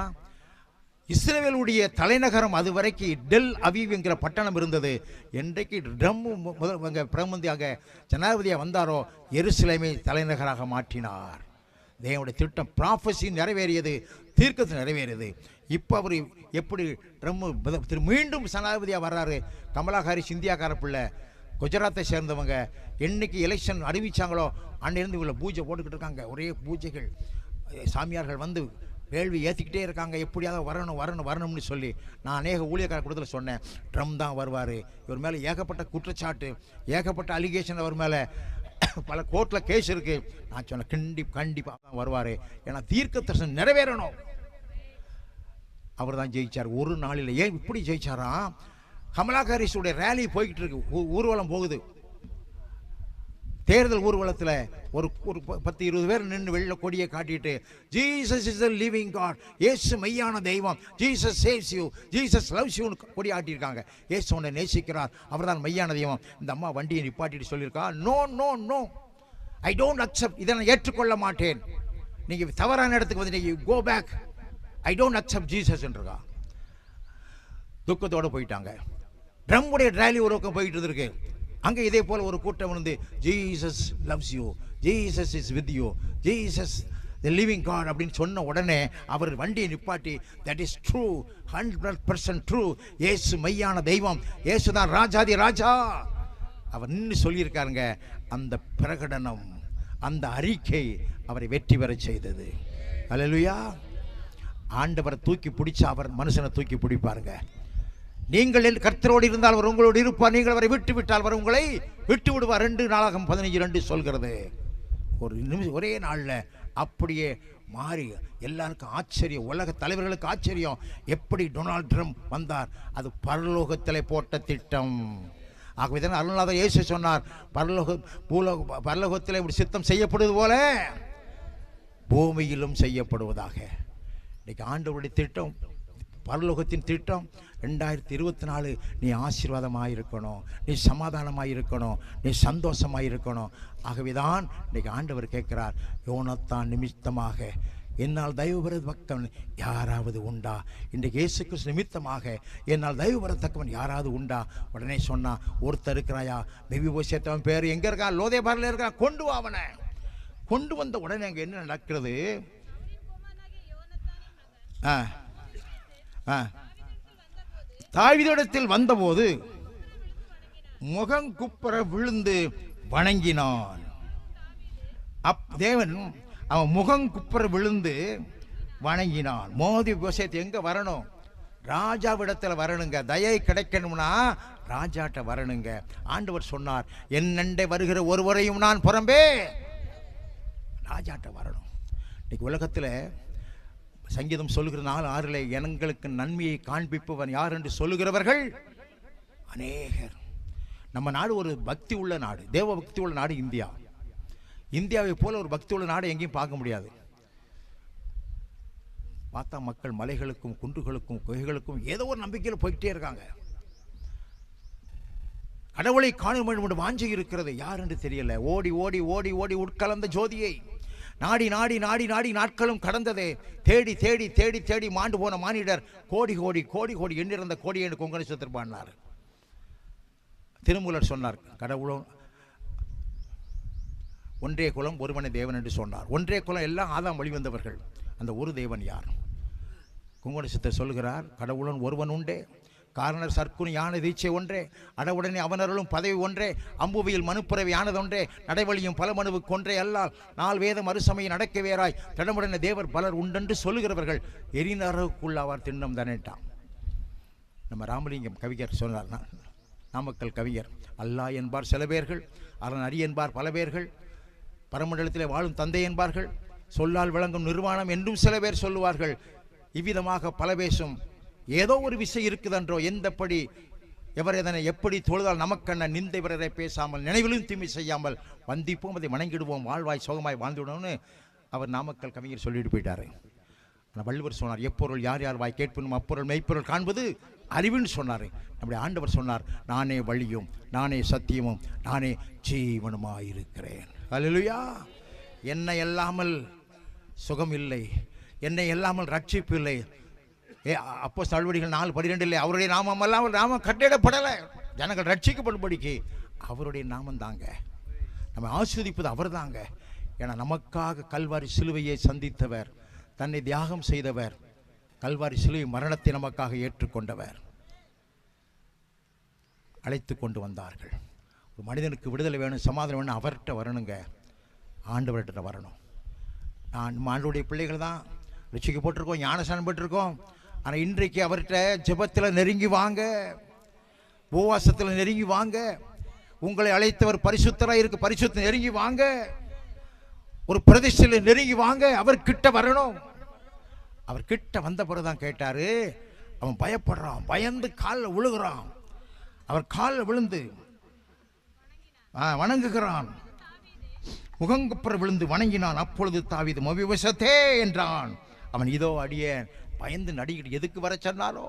இஸ்ரேலுடைய தலைநகரம் அது வரைக்கும் டெல் அவீவ் என்கிற பட்டணம் இருந்தது. என்றைக்கு ட்ரம்ப் முதல் பிரதம மந்திரியாக ஜனாதிபதியாக வந்தாரோ எருசலேமை தலைநகராக மாற்றினார். தேவனுடைய திட்டம் ப்ராஃபஸி நிறைவேறியது, தீர்க்கத்து நிறைவேறியது. இப்போ அவர் எப்படி ட்ரம்ப் மீண்டும் ஜனாதிபதியாக வர்றாரு. கமலா ஹாரிஸ் இந்தியாக்கார பிள்ளை, குஜராத்தை சேர்ந்தவங்க. என்னைக்கு எலெக்ஷன் அறிவித்தாங்களோ அன்னிருந்து இவங்களை பூஜை போட்டுக்கிட்டு இருக்காங்க. ஒரே பூஜைகள், சாமியார்கள் வந்து வேள்வி ஏற்றிக்கிட்டே இருக்காங்க, எப்படியாவது வரணும் வரணும் வரணும்னு சொல்லி. நான் அநேக ஊழியக்கார கூட்டத்தில் சொன்னேன், ட்ரம்ப் தான் வருவார், இவர் மேலே ஏகப்பட்ட குற்றச்சாட்டு, ஏகப்பட்ட அலிகேஷன் அவர் மேலே, பல கோர்ட்டில் கேஸ் இருக்குது. நான் சொன்னேன், கண்டிப்பாக தான் வருவார், ஏன்னா தீர்க்க தரிசனம் நிறைவேறணும். அவர் தான் ஜெயிச்சார் ஒரு நாளில். ஏன் இப்படி ஜெயிச்சாராம்? கமலா ஹாரிஸுடைய ரேலி போய்கிட்டு இருக்கு, ஊர்வலம் போகுது. தேர்தல் ஊர்வலத்தில் ஒரு 10-20 பேர் நின்று வெள்ள கொடியை காட்டிட்டு, Jesus is the living God, இயேசு மெய்யான தெய்வம், Jesus saves you, Jesus loves யூன்னு கொடி ஆட்டியிருக்காங்க. இயேசு உன்னை நேசிக்கிறார், அவர் தான் மெய்யான தெய்வம். இந்த அம்மா வண்டியை நிப்பாட்டிட்டு சொல்லியிருக்கா, no no no, I don't accept, இதை நான் ஏற்றுக்கொள்ள மாட்டேன், நீங்கள் தவறான இடத்துக்கு வந்து நீங்கள் go back, I don't accept Jesus என்றுக்கா. துக்கத்தோடு போயிட்டாங்க. ட்ரம்ப்புடைய ரேலி ஒரு பக்கம் போயிட்டு இருக்கு. அங்கே இதே போல் ஒரு கூட்டம் வந்து, Jesus loves you, Jesus is with you, Jesus the living God அப்படின்னு சொன்ன உடனே அவர் வண்டியை நிப்பாட்டி, தட் இஸ் ட்ரூ, 100% ட்ரூ, இயேசு மெய்யான தெய்வம், இயேசு தான் ராஜாதி ராஜா, அவர் நின்று சொல்லியிருக்காருங்க. அந்த பிரகடனம், அந்த அறிக்கை அவரை வெற்றி பெற செய்தது. அல்லேலூயா. ஆண்டவரை தூக்கி பிடிச்சா அவர் மனுஷனை தூக்கி பிடிப்பாருங்க. நீங்கள் கர்த்தரோடு இருந்தால் அவர் உங்களோடு இருப்பார், நீங்கள் அவரை விட்டு விட்டால் அவர் உங்களை விட்டு விடுவார். 2 நாளாகமம் 15:2 சொல்கிறது. ஒரு நிமிஷம், ஒரே நாளில் அப்படியே மாறி எல்லாருக்கும் ஆச்சரியம், உலக தலைவர்களுக்கு ஆச்சரியம். எப்படி டொனால்ட் ட்ரம்ப் வந்தார்? அது பரலோகத்தில் போட்ட திட்டம். ஆகவே தான் அருள்நாதர் இயேசு சொன்னார், பரலோகத்தில் இப்படி சித்தம் செய்யப்படுவது போல பூமியிலும் செய்யப்படுவதாக. இன்னைக்கு ஆண்டவருடைய திட்டம், பரலோகத்தின் திட்டம் 2024, நீ ஆசீர்வாதமாக இருக்கணும், நீ சமாதானமாக இருக்கணும், நீ சந்தோஷமாக இருக்கணும். ஆகவே தான் இன்றைக்கு ஆண்டவர் கேட்கிறார், யோனத்தான் நிமித்தமாக என்னால் தயவு பெறத்தக்கவன் யாராவது உண்டா? இன்றைக்கு இயேசு கிறிஸ்து நிமித்தமாக என்னால் தயவு பெறத்தக்கவன் யாராவது உண்டா? உடனே சொன்னா, ஒருத்தர் இருக்கிறாயா, மெபிபோசேத் பேர் எங்கே இருக்கான்? லோதேபாரில் இருக்கான், கொண்டு வா அவனை. கொண்டு வந்த உடனே அங்கே என்ன நடக்கிறது? தாவீதிடத்தில் வந்தபோது முகங்குப்புற விழுந்து வணங்கினான். தேவன் அவன் முகங்குப்புற விழுந்து வணங்கினான். மெபிபோசேத் எங்க வரணும்? ராஜாவிடத்தில் வரணுங்க. தயை கிடைக்கணும்னா ராஜாட்ட வரணுங்க. ஆண்டவர் சொன்னார், என்னண்டே வருகிற ஒருவரையும் நான் புறம்பே. ராஜாட்ட வரணும். இன்னைக்கு உலகத்தில் சங்கீதம் சொல்லுகிற 4:6 எங்களுக்கு நன்மையை காண்பிப்பவன் யார் என்று சொல்லுகிறவர்கள் அநேகர். நம்ம நாடு ஒரு பக்தி உள்ள நாடு, தேவ பக்தி உள்ள நாடு இந்தியா. இந்தியாவை போல ஒரு பக்தி உள்ள நாடு எங்கேயும் பார்க்க முடியாது. பார்த்தா மக்கள் மலைகளுக்கும் குன்றுகளுக்கும் குகைகளுக்கும் ஏதோ ஒரு நம்பிக்கையில் போய்கிட்டே இருக்காங்க. கடவுளை காண வேண்டும் என்று வாஞ்சை இருக்கிறது, யார் என்று தெரியல. ஓடி ஓடி ஓடி ஓடி உட்கலந்த ஜோதியை நாடி நாடி நாடி நாடி நாட்களும் கடந்ததே. தேடி தேடி தேடி தேடி மாண்டு போன மானிடர் கோடி கோடி கோடி கோடி எண்ணிருந்த கோடி என்று கொங்கணேசத்தில் பாடினார். திருமூலர் சொன்னார், கடவுளும் ஒன்றே குலம் ஒருவனை தேவன் என்று சொன்னார். ஒன்றே குலம் எல்லாம் ஆதாம் வழிவந்தவர்கள். அந்த ஒரு தேவன் யார்? கொங்கணேசத்தில் சொல்கிறார், கடவுளும் ஒருவன் உண்டே, காரணர் சர்க்குனி யானை தீட்சை ஒன்றே, அடவுடனே அவனருளும் பதவி ஒன்றே, அம்புவியில் மனுப்புறவை யானதொன்றே, நடைவழியும் பல மனுவு கொன்றே அல்லால் 4 வேதம் அறுசமையை நடக்க வேறாய் தடமுடனே தேவர் பலர் உண்டென்று சொல்லுகிறவர்கள் எரிநரகுள்ளாவார் திண்ணம் தானேட்டான். நம்ம ராமலிங்கம் கவிஞர் சொன்னார், நாமக்கல் கவிஞர், அல்லாஹ் என்பார் சில பேர்கள், அரண் அரி என்பார் பல பேர்கள், பரமண்டலத்திலே வாழும் தந்தை என்பார்கள், சொல்லால் விளங்கும் நிர்வாணம் என்றும் சில பேர் சொல்லுவார்கள். இவ்விதமாக பல பேசும் ஏதோ ஒரு விஷயம் இருக்குதென்றோ, எந்தப்படி எவர் எதனை எப்படி தொழுதால் நமக்கண்ண நிந்தை பிறரை பேசாமல் நினைவிலும் தீமை செய்யாமல் வந்திப்போம் அதை வணங்கிடுவோம் வாழ்வாய் சோகமாய் வாழ்ந்துவிடணும்னு அவர் நாமக்கல் கவிஞர் சொல்லிட்டு போயிட்டாரு. ஆனால் வள்ளுவர் சொன்னார், எப்பொருள் யார் யார் வாய் கேட்பனும் அப்பொருள் மெய்ப்பொருள் காண்பது அறிவுன்னு சொன்னார். நம்முடைய ஆண்டவர் சொன்னார், நானே வழியும் நானே சத்தியமும் நானே ஜீவனுமாயிருக்கிறேன். அல்லேலூயா. என்னை இல்லாமல் சுகம் இல்லை, என்னை இல்லாமல் ரட்சிப்பு இல்லை. அப்போ நடவடிக்கைகள் 4:12 இல்லை, அவருடைய நாமம் அல்லாமல் நாமம் கட்டிடப்படலை, ஜனங்கள் ரட்சிக்கப்படும்படிக்கு அவருடைய நாமம் தாங்க. நம்ம ஆஸ்வதிப்பது அவர் தாங்க. ஏன்னா நமக்காக கல்வாரி சிலுவையை சந்தித்தவர், தன்னை தியாகம் செய்தவர், கல்வாரி சிலுவை மரணத்தை நமக்காக ஏற்றுக்கொண்டவர். அழைத்து கொண்டு வந்தார்கள். ஒரு மனிதனுக்கு விடுதலை வேணும், சமாதானம் வேணும், அவர்கிட்ட வரணுங்க, ஆண்டவர்கிட்ட வரணும். நான் ஆண்டவருடைய பிள்ளைகள் தான், ரட்சிக்கப்பட்டிருக்கோம், ஞானஸ்நானம் பெற்றிருக்கோம். ஆனால் இன்றைக்கு அவர்கிட்ட ஜெபத்தில் நெருங்கி வாங்க, உபவாசத்தில் நெருங்கி வாங்க. உங்களை அழைத்தவர் பரிசுத்தராக இருக்கு, பரிசுத்த நெருங்கி வாங்க. ஒரு பிரதிஷ்டையில் நெருங்கி வாங்க, அவர் கிட்ட வரணும். அவர் கிட்ட வந்த பிறகுதான் கேட்டாரு. அவன் பயப்படுறான், பயந்து காலில் விழுகிறான். அவர் காலில் விழுந்து வணங்குகிறான், முகங்குப்புற விழுந்து வணங்கினான். அப்பொழுது தாவீது மவிவசத்தே என்றான். அவன் இதோ அடியேன், பயந்து நடிக்கிட்டு. எதுக்கு வர சொன்னாரோ,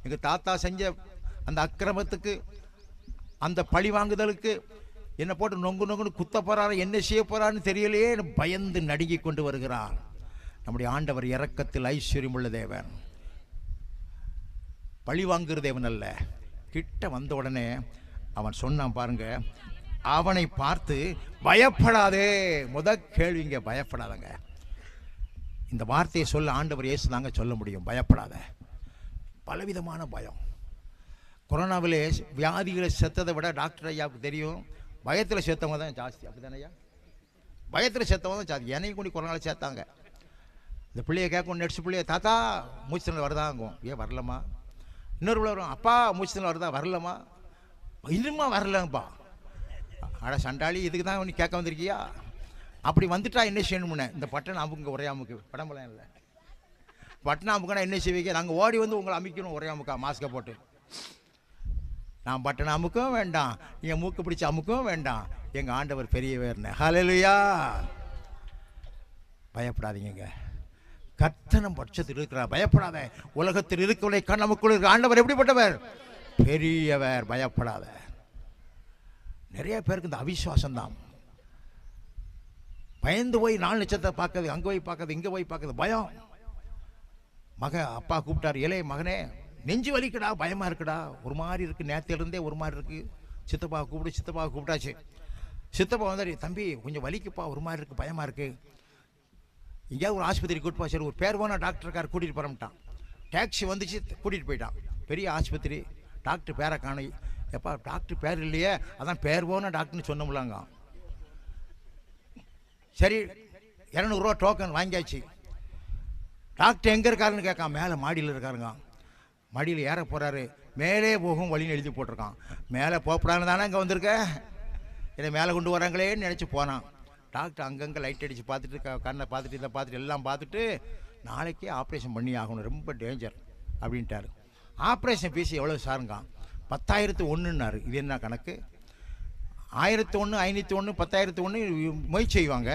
எங்கள் தாத்தா செஞ்ச அந்த அக்கிரமத்துக்கு, அந்த பழி வாங்குதலுக்கு என்னை போட்டு நொங்கு நொங்குன்னு குத்த போறாரு, என்ன செய்ய போறான்னு தெரியலையே, பயந்து நடுங்கி கொண்டு வருகிறான். நம்முடைய ஆண்டவர் இரக்கத்தில் ஐஸ்வர்யம் உள்ள தேவன், பழி வாங்குகிற தேவன் அல்ல. கிட்ட வந்த உடனே அவன் சொன்னான் பாருங்க, அவனை பார்த்து பயப்படாதே. கேள்விங்க, பயப்படாதங்க. இந்த வார்த்தையை சொல்ல ஆண்டவர் இயேசு தாங்க சொல்ல முடியும். பயப்படாத. பலவிதமான பயம். கொரோனாவிலே வியாதிகளை செத்ததை விட டாக்டர் ஐயாவுக்கு தெரியும், பயத்தில் செத்தவங்க தான் ஜாஸ்தி. அப்படிதானே ஐயா? பயத்தில் செத்தவங்க தான் ஜாஸ்தி. என்னையும் கூடி கொரோனாவில் சேர்த்தாங்க. இந்த பிள்ளையை கேட்கும், நெக்ஸ்ட் பிள்ளைய, தாத்தா மூச்சுத்திணறல் வருதாங்கும். ஏன் வரலம்மா? இன்னொரு பிள்ளை வரும், அப்பா மூச்சுத்திணறல் வருதா? வரலம்மா. இன்னுமா வரலங்கப்பா. அட சண்டாளி, இதுக்கு தான் நீ கேட்க வந்திருக்கியா? அப்படி வந்துட்டா என்ன செய்யணும்னு, இந்த பட்டனை அமுக்குங்க, ஒரே அமுக்கு, படம்பெல்லாம் இல்லை, பட்டனை அமுக்குனா என்ன செய்வீங்க? நாங்கள் ஓடி வந்து உங்களை அமைக்கணும், ஒரே அமுக்கா மாஸ்கை போட்டு. நான் பட்டனை அமுக்கவும் வேண்டாம், நீங்கள் மூக்கு பிடிச்சி அமுக்கவும் வேண்டாம், எங்கள் ஆண்டவர் பெரியவர்னு. ஹல்லேலூயா. பயப்படாதீங்க, கர்த்தனம் பட்சத்தில் இருக்கிறார், பயப்படாத. உலகத்தில் இருக்கிறவரை கண் நமக்குள்ள இருக்கிற ஆண்டவர் எப்படிப்பட்டவர்? பெரியவர். பயப்படாத. நிறைய பேருக்கு இந்த அவிசுவாசம் தான். பயந்து போய் 4 நட்சத்திரத்தை பார்க்கறது, அங்கே போய் பார்க்கறது, இங்கே போய் பார்க்கறது, பயம். அப்பா கூப்பிட்டார், இளைய மகனே நெஞ்சு வலிக்குடா, பயமாக இருக்குடா, ஒரு மாதிரி இருக்குது, நேரத்திலிருந்தே ஒரு மாதிரி இருக்குது. சித்தப்பாவை கூப்பிட்டாச்சு. சித்தப்பா வந்தார், தம்பி கொஞ்சம் வலிக்குப்பா, ஒரு மாதிரி இருக்குது, பயமாக இருக்குது, எங்கேயாவது ஒரு ஆஸ்பத்திரி கூட்டு போச்சு. ஒரு பேர் போனால் டாக்டருக்கார் கூட்டிகிட்டு போகிறோம்ட்டான். டாக்ஸி வந்துச்சு, கூட்டிகிட்டு போயிட்டான். பெரிய ஆஸ்பத்திரி, டாக்டர் பேரை காணி. எப்பா டாக்டர் பேர் இல்லையே, அதான் பேர் போன டாக்டர்னு சொன்னோம்லாங்க. சரி, 200 ரூபா டோக்கன் வாங்கியாச்சு. டாக்டர் எங்கே இருக்காருன்னு கேட்கான். மேலே மாடியில் இருக்காருங்க. மாடியில் ஏற போகிறாரு. மேலே போகும் வழின்னு எழுதி போட்டிருக்கான். மேலே போகப்படான்னு தானே இங்கே வந்திருக்க, இதை மேலே கொண்டு வராங்களேன்னு நினச்சி போனான். டாக்டர் அங்கங்கே லைட் அடித்து பார்த்துட்டு, கண்ணை பார்த்துட்டு, இதை பார்த்துட்டு, எல்லாம் பார்த்துட்டு, நாளைக்கே ஆப்ரேஷன் பண்ணி ஆகணும், ரொம்ப டேஞ்சர் அப்படின்ட்டார். ஆப்ரேஷன் ஃபீஸ் எவ்வளோ சாருங்க? 10,001ன்னாரு. இது என்ன கணக்கு? 1001, 501, 10,001 மொய் செய்வாங்க.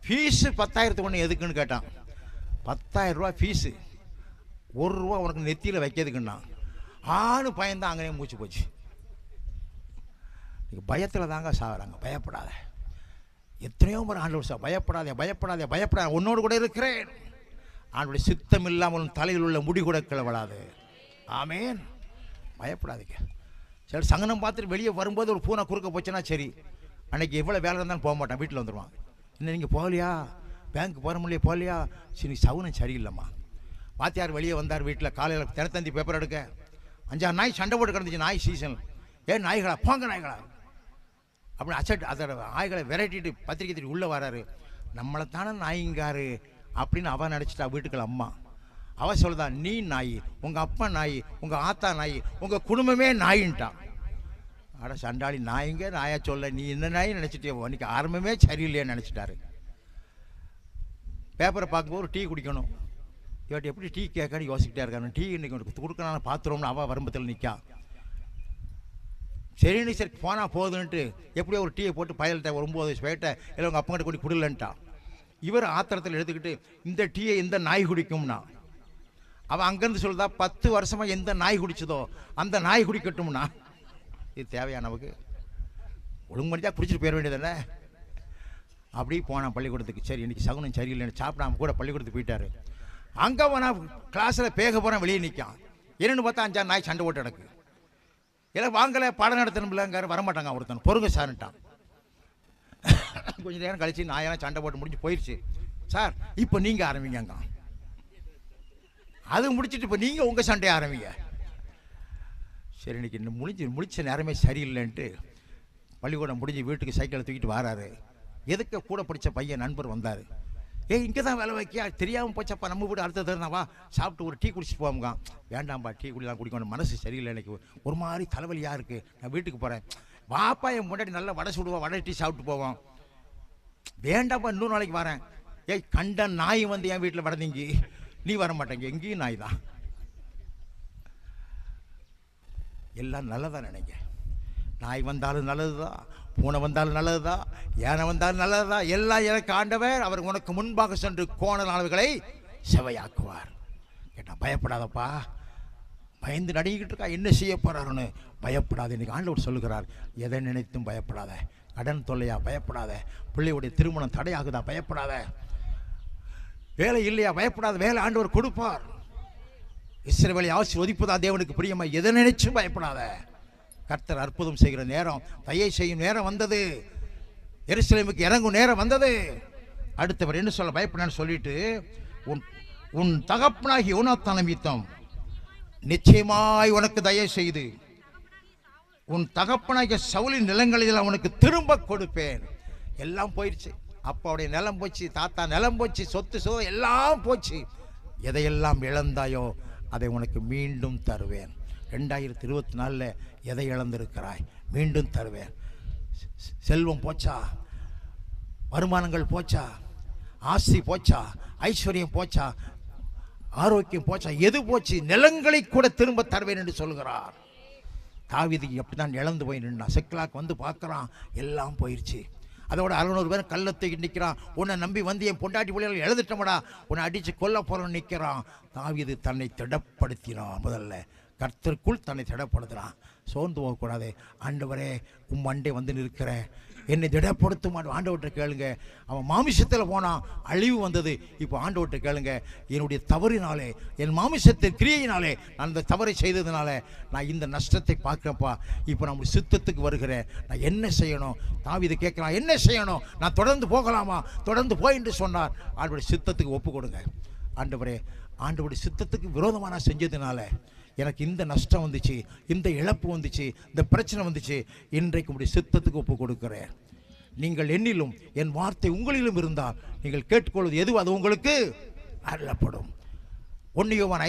ஃபீஸு 10,001 எதுக்குன்னு கேட்டான். 10,000 ரூபா ஃபீஸு, ₹1 உனக்கு நெத்தியில் வைக்கிறதுக்குன்னா ஆணு பயந்தான் அங்கேயே மூச்சு போச்சு. நீங்கள் பயத்தில் தாங்க சாகுறாங்க. பயப்படாத. எத்தனையோ முறை ஆண்டவர் சார் பயப்படாதே பயப்படாதே பயப்படாத, உன்னோடு கூட இருக்கிறேன். ஆண்டவருடைய சித்தம் இல்லாமல் உன் தலையில் உள்ள முடி கூட கிளவலாது. ஆமேன். பயப்படாதீங்க. சரி, சங்கனம் பார்த்துட்டு வெளியே வரும்போது ஒரு பூனை குறுக்க போச்சுன்னா சரி, அன்றைக்கி எவ்வளோ வேலை இருந்தாலும் போக மாட்டான், வீட்டில் வந்துடுவான். இன்னும் நீங்கள் போகலையா, பேங்க் போகிற முடியல போகலையா, சரி சவுனம் சரியில்லைம்மா. வாத்தியார் வெளியே வந்தார், வீட்டில் காலையில் தினத்தந்தி பேப்பர் எடுக்க 5-6 நாய் சண்டை போட்டு கிடந்துச்சு. நாய் சீசன். ஏன் நாய்களா, போங்க நாய்களா அப்படின்னு அசட் அதோட நாய்களை விரட்டிட்டு பத்திரிக்கை தட்டி உள்ளே வராரு. நம்மளை தானே நாய்ங்காரு அப்படின்னு அவன் நினச்சிட்டா வீட்டுக்குள்ள அம்மா. அவன் சொல்லுதான், நீ நாய், உங்கள் அப்பா நாய், உங்கள் ஆத்தா நாய், உங்கள் குடும்பமே நாயின்ட்டான். அட சண்டாளி, நாய்ங்க நாயா சொல்ல, நீ என்ன நாய் நினச்சிட்டே இன்னைக்கு ஆரம்பமே சரியில்லைன்னு நினச்சிட்டாரு. பேப்பரை பார்க்கும்போது ஒரு டீ குடிக்கணும். இவர்கிட்ட எப்படி டீ கேட்கன்னு யோசிக்கிட்டே இருக்காரு. டீ இன்னைக்கு கொடுக்கணும் பார்த்துருவோம்னு அவள் வரும்பத்தில் நிற்கா. சரின்னு சரி போனால் போகுதுன்ட்டு எப்படியோ ஒரு டீயை போட்டு பயல்கிட்ட 9 வயசு போயிட்ட இல்லை உங்கள் அப்பங்கிட்ட கூட்டி குடிலன்ட்டான். இவர் ஆத்திரத்தில் எடுத்துக்கிட்டு இந்த டீயை எந்த நாய் குடிக்கும்னா, அவன் அங்கேருந்து சொல்லுதா 10 வருஷமாக எந்த நாய் குடிச்சதோ அந்த நாய் குடிக்கட்டும்னா. இது தேவையா நமக்கு? ஒழுங்கு மணிதான் குடிச்சிட்டு போயிட வேண்டியதானே. அப்படி போனான் பள்ளிக்கூடத்துக்கு. சரி இன்றைக்கி சகுனம் சரியில்லைன்னு சாப்பிடாம கூட பள்ளிக்கூடத்துக்கு போயிட்டாரு. அங்கே போனால் கிளாஸில் பேக போகிறான், வெளியே நிற்கான். என்னென்னு பார்த்தா 5-6 நாய் சண்டை போட்டு எனக்கு. எல்லாம் வாங்கலை, பாடம் நடத்தணும்லங்காரு. வரமாட்டாங்க ஒருத்தன், பொறுங்க சார்ன்ட்டான். கொஞ்சம் நேரம் கழிச்சு நாயெல்லாம் சண்டை போட்டு முடிஞ்சு போயிடுச்சு. சார் இப்போ நீங்கள் ஆரம்பிங்க. அது முடிச்சுட்டு இப்போ நீங்கள் உங்கள் சண்டையை ஆரம்பிங்க. சரி இன்னைக்கு இன்னும் முடிச்ச நேரமே சரியில்லைன்ட்டு பள்ளிக்கூடம் முடிஞ்சு வீட்டுக்கு சைக்கிளை தூக்கிட்டு வராரு. எதுக்கு கூட படித்த பையன் நண்பர் வந்தார். இங்கே தான் வேலை வைக்கியா, தெரியாமல் போச்சப்பா, நம்ம வீடு அடுத்த தருணாவா, சாப்பிட்டு ஒரு டீ குடிச்சிட்டு போவாங்க. வேண்டாம்ப்பா, டீ குடிலாம் குடிக்கணும், மனசு சரியில்லை, எனக்கு ஒரு மாதிரி தலைவலியாக இருக்குது, நான் வீட்டுக்கு போகிறேன். வாப்பா, என் முன்னாடி நல்லா வடை சுடுவோம், வடை டீ சாப்பிட்டு போவோம். வேண்டாம்ப்பா, இன்னொரு நாளைக்கு வரேன். கண்ட நாய் வந்து என் வீட்டில் வடதிங்கி, நீ வர மாட்டேங்க, எங்கேயும் நாய் தான். எல்லாம் நல்லதான் நினைங்க. நாய் வந்தாலும் நல்லது தான், பூனை வந்தாலும் நல்லது தான், யானை வந்தாலும் நல்லது தான். எல்லாம் எனக்கு ஆண்டவர் அவர் உனக்கு முன்பாக சென்று கோணல் அளவுகளை செவையாக்குவார். கேட்டால் பயப்படாதப்பா, பயந்து நடுங்கிட்டு இருக்கா, என்ன செய்ய போறாருன்னு பயப்படாத. இன்னைக்கு ஆண்டவர் சொல்லுகிறார், எதை நினைத்தும் பயப்படாத. கடன் தொல்லையா, பயப்படாத. பிள்ளையுடைய திருமணம் தடையாகுதா, பயப்படாத. வேலை இல்லையா, பயப்படாத. வேலை ஆண்டவர் கொடுப்பார். இஸ்ரவேலை ஆசீர்வதிப்பதா தேவனுக்கு பிரியமா, எதை நினைச்சும் பயப்படாத. கர்த்தர் அற்புதம் செய்கிற நேரம், தயை செய்யும் நேரம் வந்தது. எருசலேமுக்கு இறங்கும் நேரம் வந்தது. அடுத்தவர் என்ன சொல்ல, பயப்படான்னு சொல்லிட்டு, உன் தகப்பனாகி யோனாத்தான் நிமித்தம் நிச்சயமாய் உனக்கு தயை செய்து உன் தகப்பனாகிய சவுலின் நிலங்களில் அவனுக்கு திரும்ப கொடுப்பேன். எல்லாம் போயிடுச்சு. அப்பாவுடைய நிலம் போச்சு, தாத்தா நிலம் போச்சு, சொத்து எல்லாம் போச்சு. எதையெல்லாம் இழந்தாயோ அதை உனக்கு மீண்டும் தருவேன். 2024 எதை இழந்திருக்கிறாய், மீண்டும் தருவேன். செல்வம் போச்சா, வருமானங்கள் போச்சா, ஆஸ்தி போச்சா, ஐஸ்வர்யம் போச்சா, ஆரோக்கியம் போச்சா, எது போச்சு, நிலங்களை கூட திரும்ப தருவேன் என்று சொல்கிறார். தாவீது அப்படித்தான் இழந்து போய் நின்றான். சிக்லாக் வந்து பார்க்குறான், எல்லாம் போயிடுச்சு. அதோட 600 பேர் கள்ளத்தை நிற்கிறான். உன்னை நம்பி வந்து என் பொண்டாட்டி பிள்ளைகள் எழுதிட்டோம்டா, உன்னை அடித்து கொல்ல போகிறோன்னு நிற்கிறான். தாவீது தன்னை திடப்படுத்தினான். முதல்ல கர்த்தருக்குள் தன்னை திடப்படுத்துகிறான். சோர்ந்து போகக்கூடாது. ஆண்டவரே அண்டை வந்து நிற்கிற, என்னை திடப்படுத்த மாட்டோம். ஆண்டவர்கிட்ட கேளுங்க. அவன் மாமிசத்தில் போனான், அழிவு வந்தது. இப்போ ஆண்டவர்கிட்ட கேளுங்க, என்னுடைய தவறினாலே, என் மாமிசத்தின் கிரியையினாலே, நான் அந்த தவறை செய்ததுனால நான் இந்த நஷ்டத்தை பார்க்குறப்பா. இப்போ நம்முடைய சித்தத்துக்கு வருகிறேன், நான் என்ன செய்யணும்? தாவீது கேட்குறான், என்ன செய்யணும்? நான் தொடர்ந்து போகலாமா? தொடர்ந்து போய் என்று சொன்னார். ஆண்டவருடைய சித்தத்துக்கு ஒப்பு கொடுங்க. ஆண்டவரே, ஆண்டவருடைய சித்தத்துக்கு விரோதமாக நான் செஞ்சதுனால எனக்கு இந்த நஷ்டம் வந்துச்சு, இந்த இழப்பு வந்துச்சு, இந்த பிரச்சனை வந்துச்சு. இன்றைக்கு உங்களுடைய சித்தத்துக்கு ஒப்பு கொடுக்கிறேன். நீங்கள் என்னிலும் என் வார்த்தை உங்களிலும் இருந்தால் நீங்கள் கேட்டுக்கொள்வது எதுவும் அது உங்களுக்கு அருளப்படும். 1 யோவான்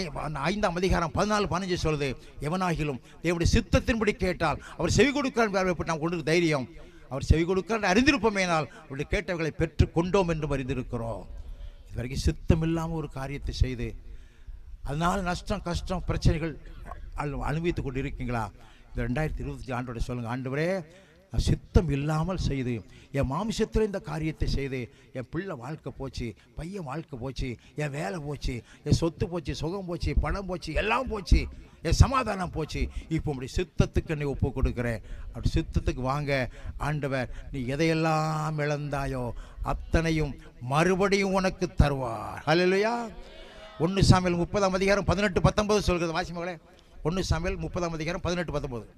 5:14-15 சொல்லுது, எவனாகிலும் தேவனுடைய சித்தத்தின்படி கேட்டால் அவர் செவி கொடுக்கிறார். நாம் கொண்டு தைரியம், அவர் செவி கொடுக்கிறார் அறிந்திருப்போமேனால் அவருடைய கேட்டவர்களை பெற்று கொண்டோம் என்று அறிந்திருக்கிறோம். இது வரைக்கும் சித்தம் இல்லாமல் ஒரு காரியத்தை செய்து அதனால் நஷ்டம், கஷ்டம், பிரச்சனைகள் அனுபவித்துக் கொண்டு இருக்கீங்களா? இந்த 2025 ஆண்டோட சொல்லுங்கள், ஆண்டவரே சித்தம் இல்லாமல் செய்து என் மாமிசத்தில் இந்த காரியத்தை செய்து என் பிள்ளை வாழ்க்கை போச்சு, பையன் வாழ்க்கை போச்சு, என் வேலை போச்சு, என் சொத்து போச்சு, சுகம் போச்சு, பணம் போச்சு, எல்லாம் போச்சு, என் சமாதானம் போச்சு. இப்போ அப்படி சித்தத்துக்கு என்னை ஒப்பு கொடுக்குறேன். அப்படி சித்தத்துக்கு வாங்க. ஆண்டவர் நீ எதையெல்லாம் இழந்தாயோ அத்தனையும் மறுபடியும் உனக்கு தருவார். ஹல்லேலூயா. 1 சாமுவேல் 30:18-19 சொல்கிறது. வாசி மகளே, 1 சாமுவேல் 30:18-19.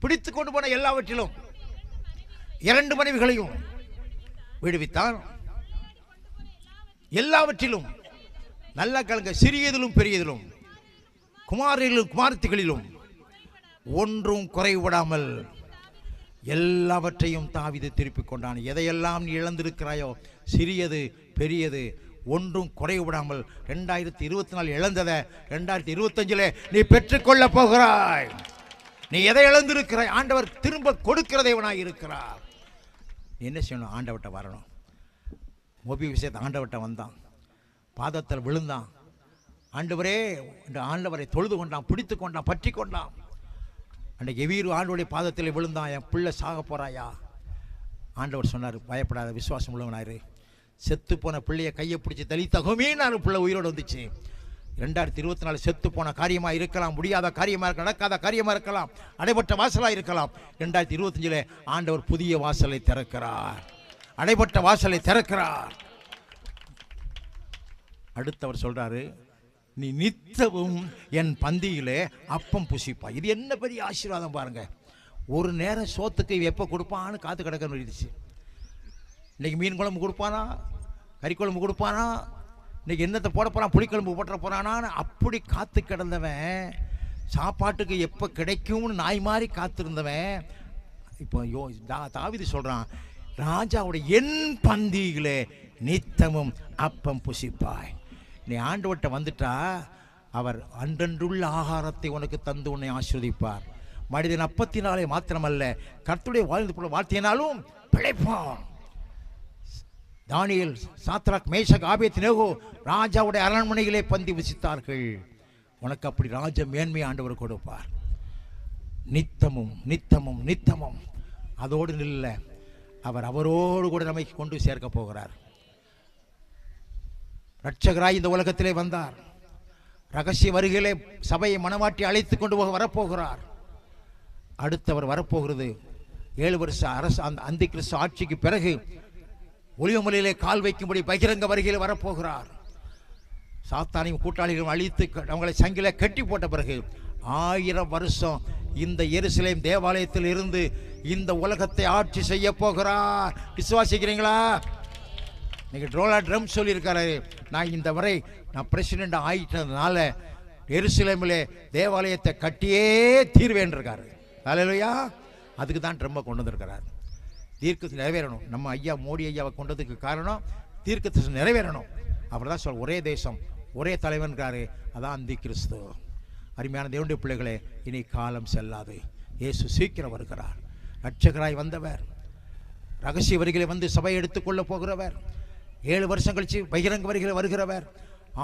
பிடித்து கொண்டு போன எல்லாவற்றிலும் 2 மனைவிகளையும் விடுவித்தான். எல்லாவற்றிலும் நல்ல கலங்க, சிறியதிலும் பெரியதிலும், குமாரரிலும் குமாரத்திகளிலும் ஒன்றும் குறைவிடாமல் எல்லாவற்றையும் தாவீது திருப்பிக் கொண்டான். எதையெல்லாம் நீ இழந்திருக்கிறாயோ, சிறியது பெரியது, ஒன்றும் குறைவிடாமல் 2024 இழந்ததை 2025 நீ பெற்றுக்கொள்ள போகிறாய். நீ எதை இழந்திருக்கிறாய், ஆண்டவர் திரும்ப கொடுக்கிற தேவனாய் இருக்கிறார். நீ என்ன செய்யணும்? ஆண்டவர்கிட்ட வரணும். மோபி விஷயத்தை ஆண்டவர்கிட்ட வந்தான், பாதத்தில் விழுந்தான். ஆண்டவரே இந்த ஆண்டவரை தொழுது கொண்டான், பிடித்து கொண்டான், பற்றி கொண்டான். அன்றைக்கு எவீரு ஆண்டவருடைய பாதத்தில் விழுந்தான். என் பிள்ளை சாக போறாயா? ஆண்டவர் சொன்னார், பயப்படாத, விசுவாசம் உள்ளவனாரு. செத்து போன பிள்ளையை கையை பிடிச்சி தள்ளி தகுமேனாரு பிள்ளை உயிரோடு வந்துச்சு. 2024 செத்து போன காரியமாக இருக்கலாம், முடியாத காரியமாக இருக்கலாம், நடக்காத காரியமாக இருக்கலாம், அடைபட்ட வாசலாக இருக்கலாம். 2025 ஆண்டவர் புதிய வாசலை திறக்கிறார், அடைபட்ட வாசலை திறக்கிறார். அடுத்தவர் சொல்றாரு, நீ நித்தமும் என் பந்தியிலே அப்பம் புசிப்பா. இது என்ன பெரிய ஆசீர்வாதம் பாருங்க. ஒரு நேரம் சோத்துக்கு எப்போ கொடுப்பான்னு காத்து கிடக்கன்னு இருந்துச்சு. இன்னைக்கு மீன் குழம்பு கொடுப்பானா, கறி குழம்பு கொடுப்பானா, இன்னைக்கு என்னத்தை போட போறான், புளிக்குழம்பு போட்ட போறானான்னு அப்படி காத்து கிடந்தவன், சாப்பாட்டுக்கு எப்போ கிடைக்கும்னு நாய் மாதிரி காத்திருந்தவன், இப்போ தாவீது சொல்றான், ராஜாவுடைய என் பந்தியிலே நித்தமும் அப்பம் புசிப்பாய். நீ ஆண்டவர்கிட்ட வந்துட்டா அவர் அன்றன்றுள்ள ஆகாரத்தை உனக்கு தந்து உன்னை ஆசீர்வதிப்பார். மனிதன் அப்பத்தினாலே மாத்திரமல்ல, கர்த்தருடைய வாழ்த்தினாலும் பிழைப்பான். தானியேல், சாத்ராக், மேஷக், ஆபேத்நேகோ ராஜாவுடைய அரண்மனையிலே பந்தி வசித்தார்கள். உனக்கு அப்படி ராஜ மேன்மை ஆண்டவர் கொடுப்பார். நித்தமும் நித்தமும் நித்தமும். அதோடு நில்ல, அவர் அவரோடு கூட நம்மை கொண்டு சேர்க்க போகிறார். இரட்சகராய் இந்த உலகத்திலே வந்தார். ரகசிய வருகையிலே சபையை மனமாட்டி அழைத்து கொண்டு போக வரப்போகிறார். அடுத்தவர் வரப்போகிறது 7 வருஷ அரசு அந்த கிறிஸ்து ஆட்சிக்கு பிறகு ஒலிவமலையிலே கால் வைக்கும்படி பகிரங்க வருகையில் வரப்போகிறார். சாத்தானையும் கூட்டாளிகளும் அழித்து அவங்களை சங்கில கட்டி போட்ட பிறகு 1000 வருஷம் இந்த எருசலேம் தேவாலயத்தில் இருந்து இந்த உலகத்தை ஆட்சி செய்ய போகிறார். விசுவாசிக்கிறீங்களா? இன்னைக்கு டொனால்ட் ட்ரம்ப் சொல்லியிருக்காரு, நான் இந்த வரை நான் பிரசிடென்ட் ஆயிட்டதுனால எருசலேமிலே தேவாலயத்தை கட்டியே தீர்வேன் இருக்காரு. ஹல்லேலூயா. அதுக்கு தான் ட்ரம்பை கொண்டு வந்திருக்கிறார். தீர்க்கத்தை நிறைவேறணும். நம்ம ஐயா மோடி ஐயாவை கொண்டதுக்கு காரணம் தீர்க்கத்தை நிறைவேறணும். அவர் தான் சொல், ஒரே தேசம் ஒரே தலைவன்காரு, அதான் அந்தி கிறிஸ்து. அருமையான தேவனுடைய பிள்ளைகளே, இனி காலம் செல்லாது. இயேசு சீக்கிரம் வருகிறார். இரட்சகராய் வந்தவர், ரகசிய வரிகளை வந்து சபையை எடுத்துக்கொள்ள போகிறவர், 7 வருஷம் கழிச்சு பகிரங்க வரிகளை வருகிறவர்,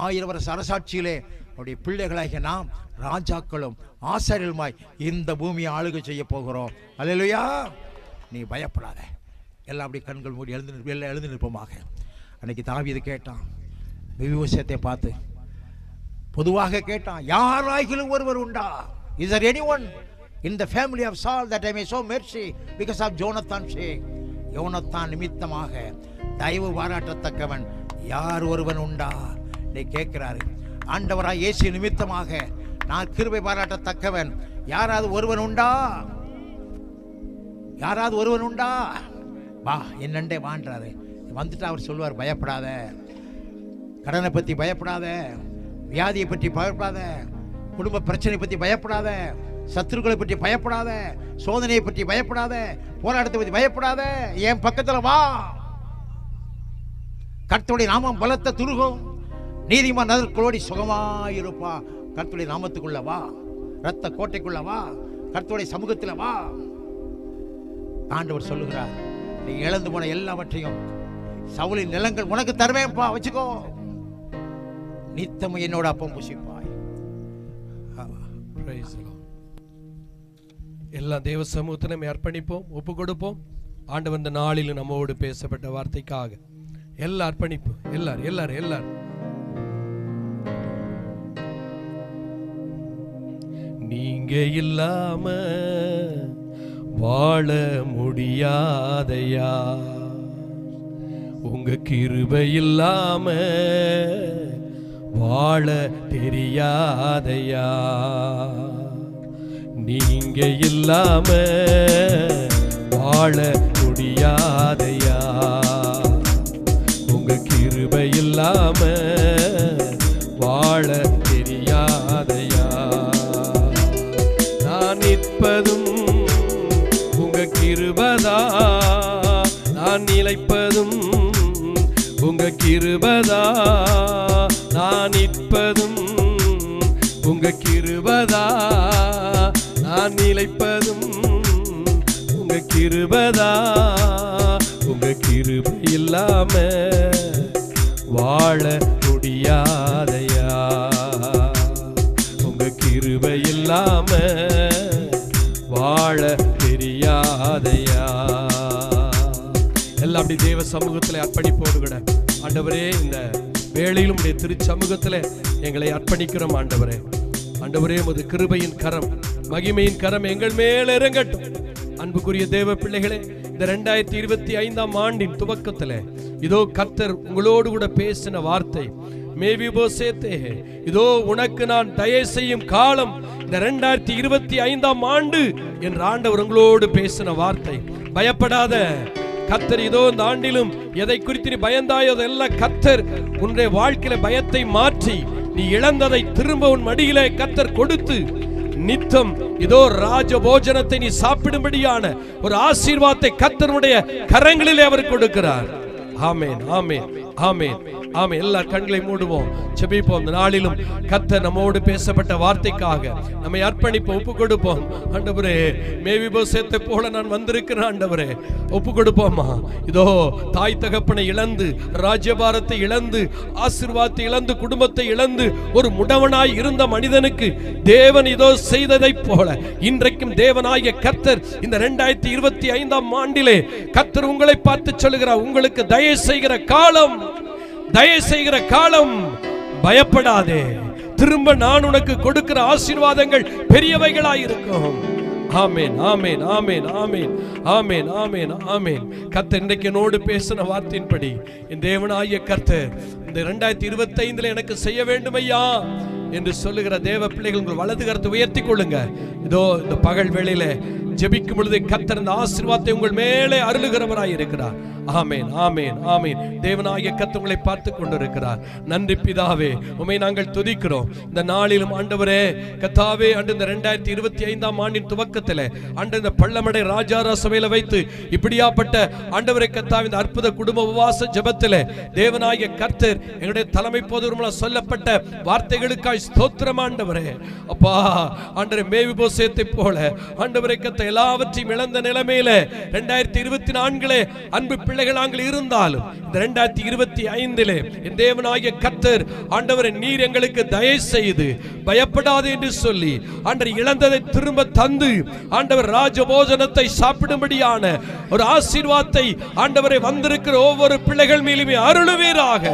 1000 வருஷ அரசாட்சியிலே அவருடைய பிள்ளைகளாகிய நாம் ராஜாக்களும் ஆசாரியர்களுமாய் இந்த பூமியை ஆளுகை செய்ய போகிறோம். அல்லேலூயா. நீ பயப்படாத. எல்லாம் அப்படி கண்கள் மூடி எழுந்து நிற்போமாக. அன்னைக்கு தாவீது கேட்டான், விவசாயத்தை பார்த்து பொதுவாக கேட்டான், யாராகிலும் ஒருவர் உண்டா? Is there anyone in the family of Saul that I may show mercy because of Jonathan saying? யோனத்தான் நிமித்தமாக தயவு பாராட்டத்தக்கவன் யார் ஒருவன் உண்டா? நீ கேட்கிறாரு. ஆண்டவராய் இயேசு நிமித்தமாக நான் கிருபை பாராட்டத்தக்கவன் யாராவது ஒருவன் உண்டா? யாராவது ஒருவன் உண்டா? வா, என்னண்டே வான்றாரு. வந்துட்டு அவர் சொல்லுவார், பயப்படாத, கடனை பற்றி பயப்படாத, வியாதியை பற்றி பயப்படாத, குடும்ப பிரச்சனை பற்றி பயப்படாத, சத்துருக்களை பற்றி பயப்படாத, சோதனையை பற்றி பயப்படாத, போராட்டத்தை பற்றி பயப்படாத, என் பக்கத்தில் வா. கர்த்தருடைய நாமம் பலத்த துருகம், நீதிமான் அதற்குள்ளோடி சுகமாயிருப்பா. கர்த்தருடைய நாமத்துக்குள்ள வா, ரத்த கோட்டைக்குள்ள வா, கர்த்தருடைய சமூகத்தில் வா. ஆண்டவர் சொல்லுகிறார், நீ இழந்து போன எல்லாவற்றையும் சவுலின் நிலங்கள் உனக்கு தருவேன்ப்பா, வச்சுக்கோ. நித்தமும் என்னோட அப்பம் புசிப்பாய். எல்லாம் தேவ சமூகத்தை நம்ம அர்ப்பணிப்போம், ஒப்பு கொடுப்போம். ஆண்டவர் இந்த நாளில் நம்மோடு பேசப்பட்ட வார்த்தைக்காக எல்லாம் அர்ப்பணிப்பு. எல்லாரும் நீங்க இல்லாம வாழ முடியாதையா, உங்க கிருபை இல்லாம வாழ தெரியாதையா, நீங்க இல்லாம வாழ முடியாதையா, உங்க கிருபை இல்லாம வாழ தெரியாதையா, நான் நிற்பதும் உங்க கிருபைதா, நான் நிலைப்பதும் உங்க கிருபைதா, நான் நிற்பதும் உங்க கிருபைதா, நான் நிலைப்பதும் உங்க கிருபைதா, உங்க கிருபை இல்லாம வாழ முடியாதையா, உங்க கிருபை இல்லாம வாழ தெரியாதையா. எல்லாம் அப்படி தேவ சமூகத்தில் அர்ப்பணிப்போடு கூட, ஆண்டவரே இந்த வேளையிலும் உடைய திருச்சமூகத்தில் எங்களை அர்ப்பணிக்கிறோம். ஆண்டவரே, ஆண்டவரே, உமது கிருபையின் கரம், மகிமையின் கரம் எங்கள் மேல் இறங்கட்டும். அன்புக்குரிய தேவ பிள்ளைகளே, இந்த 2025ஆம் ஆண்டின் துவக்கத்தில் இதோ கர்த்தர் உங்களோடு கூட பேசின வார்த்தை, மேவிபோசேத்தே, இதோ உனக்கு நான் தயை செய்யும் காலம் இந்த 2025ஆம் ஆண்டு என்று ஆண்டவர் உங்களோடு பேசின வார்த்தை. பயப்படாத, கர்த்தர் இதோ இந்த ஆண்டிலும் எதை குறித்து நீ பயந்தாயோ அதெல்லாம் கர்த்தர் உன்னுடைய வாழ்க்கையில பயத்தை மாற்றி நீ இழந்ததை திரும்ப உன் மடியிலே கர்த்தர் கொடுத்து நித்தம் இதோ ராஜ போஜனத்தை நீ சாப்பிடும்படியான ஒரு ஆசீர்வாதத்தை கர்த்தருடைய கரங்களிலே அவர் கொடுக்கிறார். ஆமென், ஆமென், ஆமென், ஆமென். எல்லா கண்களை மூடுவோம், ஜெபிப்போம். இந்த நாளிலும் கர்த்தர் நம்மோடு பேசப்பட்ட வார்த்தைக்காக நம்மை அர்ப்பணிப்போம், ஒப்பு கொடுப்போம். ஆண்டவரே, மேவிபோசேத்தை போல நான் வந்திருக்கிறேன். ஆண்டவரே, ஒப்பு கொடுப்போமா. இதோ தாய் தகப்பனை இழந்து, ராஜ்யபாரத்தை இழந்து, ஆசீர்வாதத்தை இழந்து, குடும்பத்தை இழந்து ஒரு முடவனாய் இருந்த மனிதனுக்கு தேவன் இதோ செய்ததை போல இன்றைக்கும் தேவனாகிய கர்த்தர் இந்த 2025ஆம் ஆண்டிலே கர்த்தர் உங்களை பார்த்து சொல்லுகிறார், உங்களுக்கு தயை செய்கிற காலம், தயை செய்கிற காலம். பயப்படாதே, திரும்ப நான் உனக்கு கொடுக்கிற ஆசீர்வாதங்கள் பெரியவைகளாயிருக்கும். ஆமென், ஆமென், ஆமென், ஆமென், ஆமென், ஆமென், ஆமென். கர்த்தர் இன்றைக்கு என்னோடு பேசின வார்த்தையின்படி என் தேவனாகிய கர்த்தர் இந்த 2025 எனக்கு செய்ய வேண்டும் ஐயா என்று சொல்லுகிற தேவ பிள்ளைகள் உங்கள் வலது கரத்தை உயர்த்தி கொள்ளுங்க. இதோ இந்த பகல் வேளையில ஜெபிக்கும் பொழுது கர்த்தர் இந்த ஆசீர்வாதத்தை உங்கள் மேலே அருளுகிறவராய் இருக்கிறார். ஆமென், ஆமென், ஆமென். தேவனாகிய கர்த்தர் உங்களை பார்த்து கொண்டிருக்கிறார். நன்றி பிதாவே, உம்மை நாங்கள் துதிக்கிறோம். இந்த நாளிலும் ஆண்டவரே கர்த்தாவே, ஆண்டு இந்த 2025ஆம் ஆண்டின் துவக்கத்தில் ஆண்டு இந்த பள்ளமடை ராஜாரா சபையில வைத்து இப்படியாப்பட்ட ஆண்டவரே கர்த்தாவே இந்த அற்புத குடும்ப உபவாச ஜெபத்தில் தேவனாகிய கர்த்தர் எங்களுடைய தலைமை போதகர்களால் சொல்லப்பட்ட வார்த்தைகளுக்காய் ஸ்தோத்திரம் ஆண்டவரே. அப்பா, ஆண்டவரே, மேவிபோசேத்தை போல ஆண்டவரே கர்த்தர் எல்லாவற்றையும் இழந்த நிலைமையில 2024 அன்பு பிள்ளைகள் நாங்கள் இருந்தாலும் இந்த 2025 என் தேவனாகிய கர்த்தர் ஆண்டவரே நீர் எங்களுக்கு தயை செய்து பயப்படாதே என்று சொல்லி ஆண்டவர் இழந்ததை திரும்ப தந்து ஆண்டவர் ராஜபோஜனத்தை சாப்பிடும்படியான ஒரு ஆசீர்வாதத்தை ஆண்டவரை வந்திருக்கிற ஒவ்வொரு பிள்ளைகள் மேலுமே அருளுவீராக.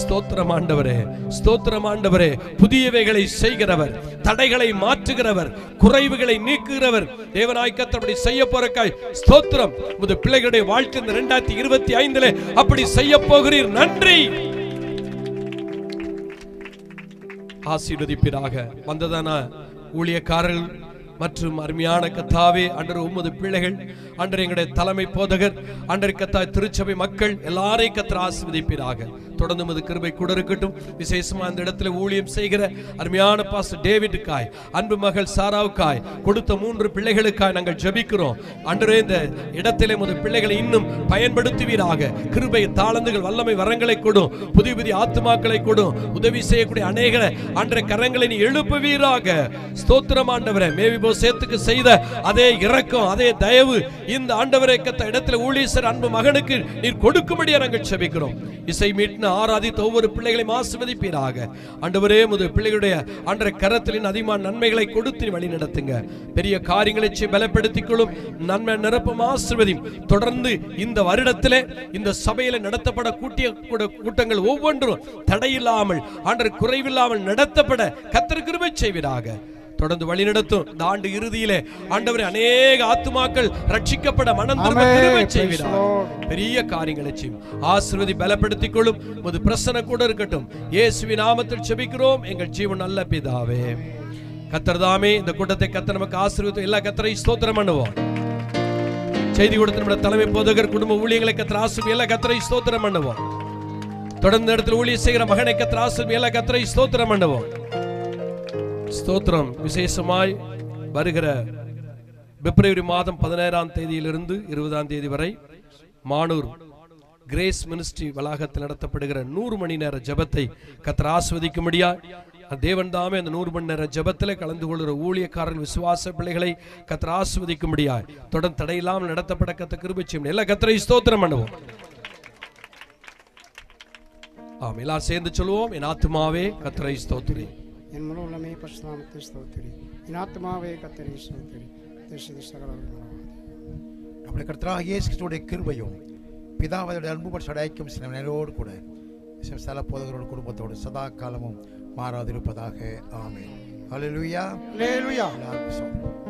ஸ்தோத்திரம் ஆண்டவரே, ஸ்தோத்திரம் ஆண்டவரே. புதியவைகளை செய்கிறவர், தடைகளை மாற்றுகிறவர், குறைவுகளை நீக்குகிறவர் தேவனாய் கர்த்தர் அப்படி செய்ய போறக்காய் ஸ்தோத்திரம். உமது பிள்ளைகளுடைய வாழ்க்கை இந்த 2025 அப்படி செய்ய போகிறீர். நன்றி. ஆசீர்வதிப்பீராக. வந்ததான ஊழியக்காரர்கள் மற்றும் அருமையான கர்த்தாவே ஆண்டவர் உமது பிள்ளைகள், ஆண்டவர் எங்களுடைய தலைமை போதகர், ஆண்டவர் கர்த்தாவே திருச்சபை மக்கள் எல்லாரையும் கர்த்தர் ஆசீர்வதிப்பீராக. தொடர்ந்து உமது கிருபை கூட இருக்கட்டும். விசேஷமா அந்த இடத்துல ஊழியம் செய்கிற அருமையான பாஸ்டர் டேவிடுக்காய், அன்பு மகள் சாராவுக்காய், கொடுத்த 3 பிள்ளைகளுக்காய் நாங்கள் ஜெபிக்கிறோம். ஆண்டவரே, இந்த இடத்திலே உமது பிள்ளைகளை இன்னும் பயன்படுத்துவீராக. கிருபை, தாளந்துகள், வல்லமை, வரங்களை கொடும். புதிய புதிய ஆத்துமாக்களை கொடும். உதவி செய்யக்கூடிய அநேக ஆண்டவரே கரங்களை நீ எழுப்புவீராக. ஸ்தோத்திரம் ஆண்டவரே. மேவிபோசேத்துக்கு செய்த அதே இரக்கம், அதே தயவு இந்த ஆண்டவரே கர்த்தர் இடத்துல ஊழியர் அன்பு மகனுக்கு நீர் கொடுக்கும்படியா நாங்கள் ஜெபிக்கிறோம். இசை மீட்டின ஆராதித்த ஒவ்வொரு பிள்ளைகளையும் ஆசீர்வதிப்பீராக. ஆண்டவரே, உமது பிள்ளைகளுடைய ஆண்டவரே கரத்திலின் அதிகமான நன்மைகளை கொடுத்து வழி நடத்துங்க. பெரிய காரியங்களை பலப்படுத்திக் கொள்ளும், நன்மை நிரப்பும், ஆசீர்வதியும். தொடர்ந்து இந்த வருடத்திலே இந்த சபையில நடத்தப்பட கூட்டங்கள் ஒவ்வொன்றும் தடையில்லாமல் ஆண்டவர் குறைவில்லாமல் நடத்தப்பட கர்த்தர் கிருபை செய்வீராக. தொடர்ந்து வழி நடத்தும். இந்த ஆண்டு இறுதியிலே ஆண்டவரே அநேக ஆத்துமாக்கள் ரட்சிக்கப்பட மனம் திரும்ப கிருபை செய்வீராக. பெரிய காரியங்களை செய்யும். ஆசீர்வதி, பலப்படுத்திக் கொள்ளும். உமது பிரசன்னம் கூட இருக்கட்டும். இயேசுவின் நாமத்தில் ஜெபிக்கிறோம் எங்கள் ஜீவன் நல்ல பிதாவே. கர்த்தர் தாமே இந்த கூட்டத்தை கர்த்தர் நமக்கு ஆசீர்வதித்து எல்லா கர்த்தரை ஸ்தோத்திரம் பண்ணுவோம். செய்தி கொடுத்த நம்முடைய தலைமை போதகர் குடும்ப ஊழியர்களை கர்த்தர் ஆசீர்வதி எல்லா கர்த்தரை ஸ்தோத்திரம் பண்ணுவோம். தொடர்ந்து இடத்துல ஊழியம் செய்கிற மகனை கர்த்தர் ஆசீர்வதி எல்லா கர்த்தரை ஸ்தோத்திரம் பண்ணுவோம். ஸ்தோத்திரம். விசேஷமாய் வருகிற பிப்ரவரி மாதம் 17ஆம் தேதியிலிருந்து 20ஆம் தேதி வரை மானூர் கிரேஸ் மினிஸ்ட்ரி வளாகத்தில் நடத்தப்படுகிற 100 மணி நேர ஜெபத்தை கர்த்தர் ஆசீர்வதிக்கும்படியா தேவன் தாமே அந்த 100 மணி நேர ஜெபத்தில் கலந்து கொள்கிற ஊழியக்காரர்கள் விசுவாச பிள்ளைகளை கர்த்தர் ஆசீர்வதிக்கும்படியா தொடர்ந்து தடையில்லாமல் நடத்தப்பட கர்த்தர் கிருபை செய்யும். எல்லா கர்த்தரை ஸ்தோத்திரம் பண்ணுவோம். ஆம், எல்லாரும் சேர்ந்து சொல்லுவோம். என் ஆத்துமாவே கர்த்தரை ஸ்தோத்திரி, என் முழு உள்ளமே பரிசுத்தநாமத்தை ஸ்தோத்திரி, என் ஆத்துமாவே கர்த்தரை ஸ்தோத்திரி. நம்முடைய கர்த்தராகிய இயேசு கிறிஸ்துவுடைய கிருபையும் பிதாவுடைய அன்பு மற்றும் ஐக்கியம் சில நேரோடு கூட சல போதகரோடு குடும்பத்தோடு சதா காலமும் மாறாதிருப்பதாக. ஆமென். ஹல்லேலூயா. ஹல்லேலூயா. எல்லாருக்கும்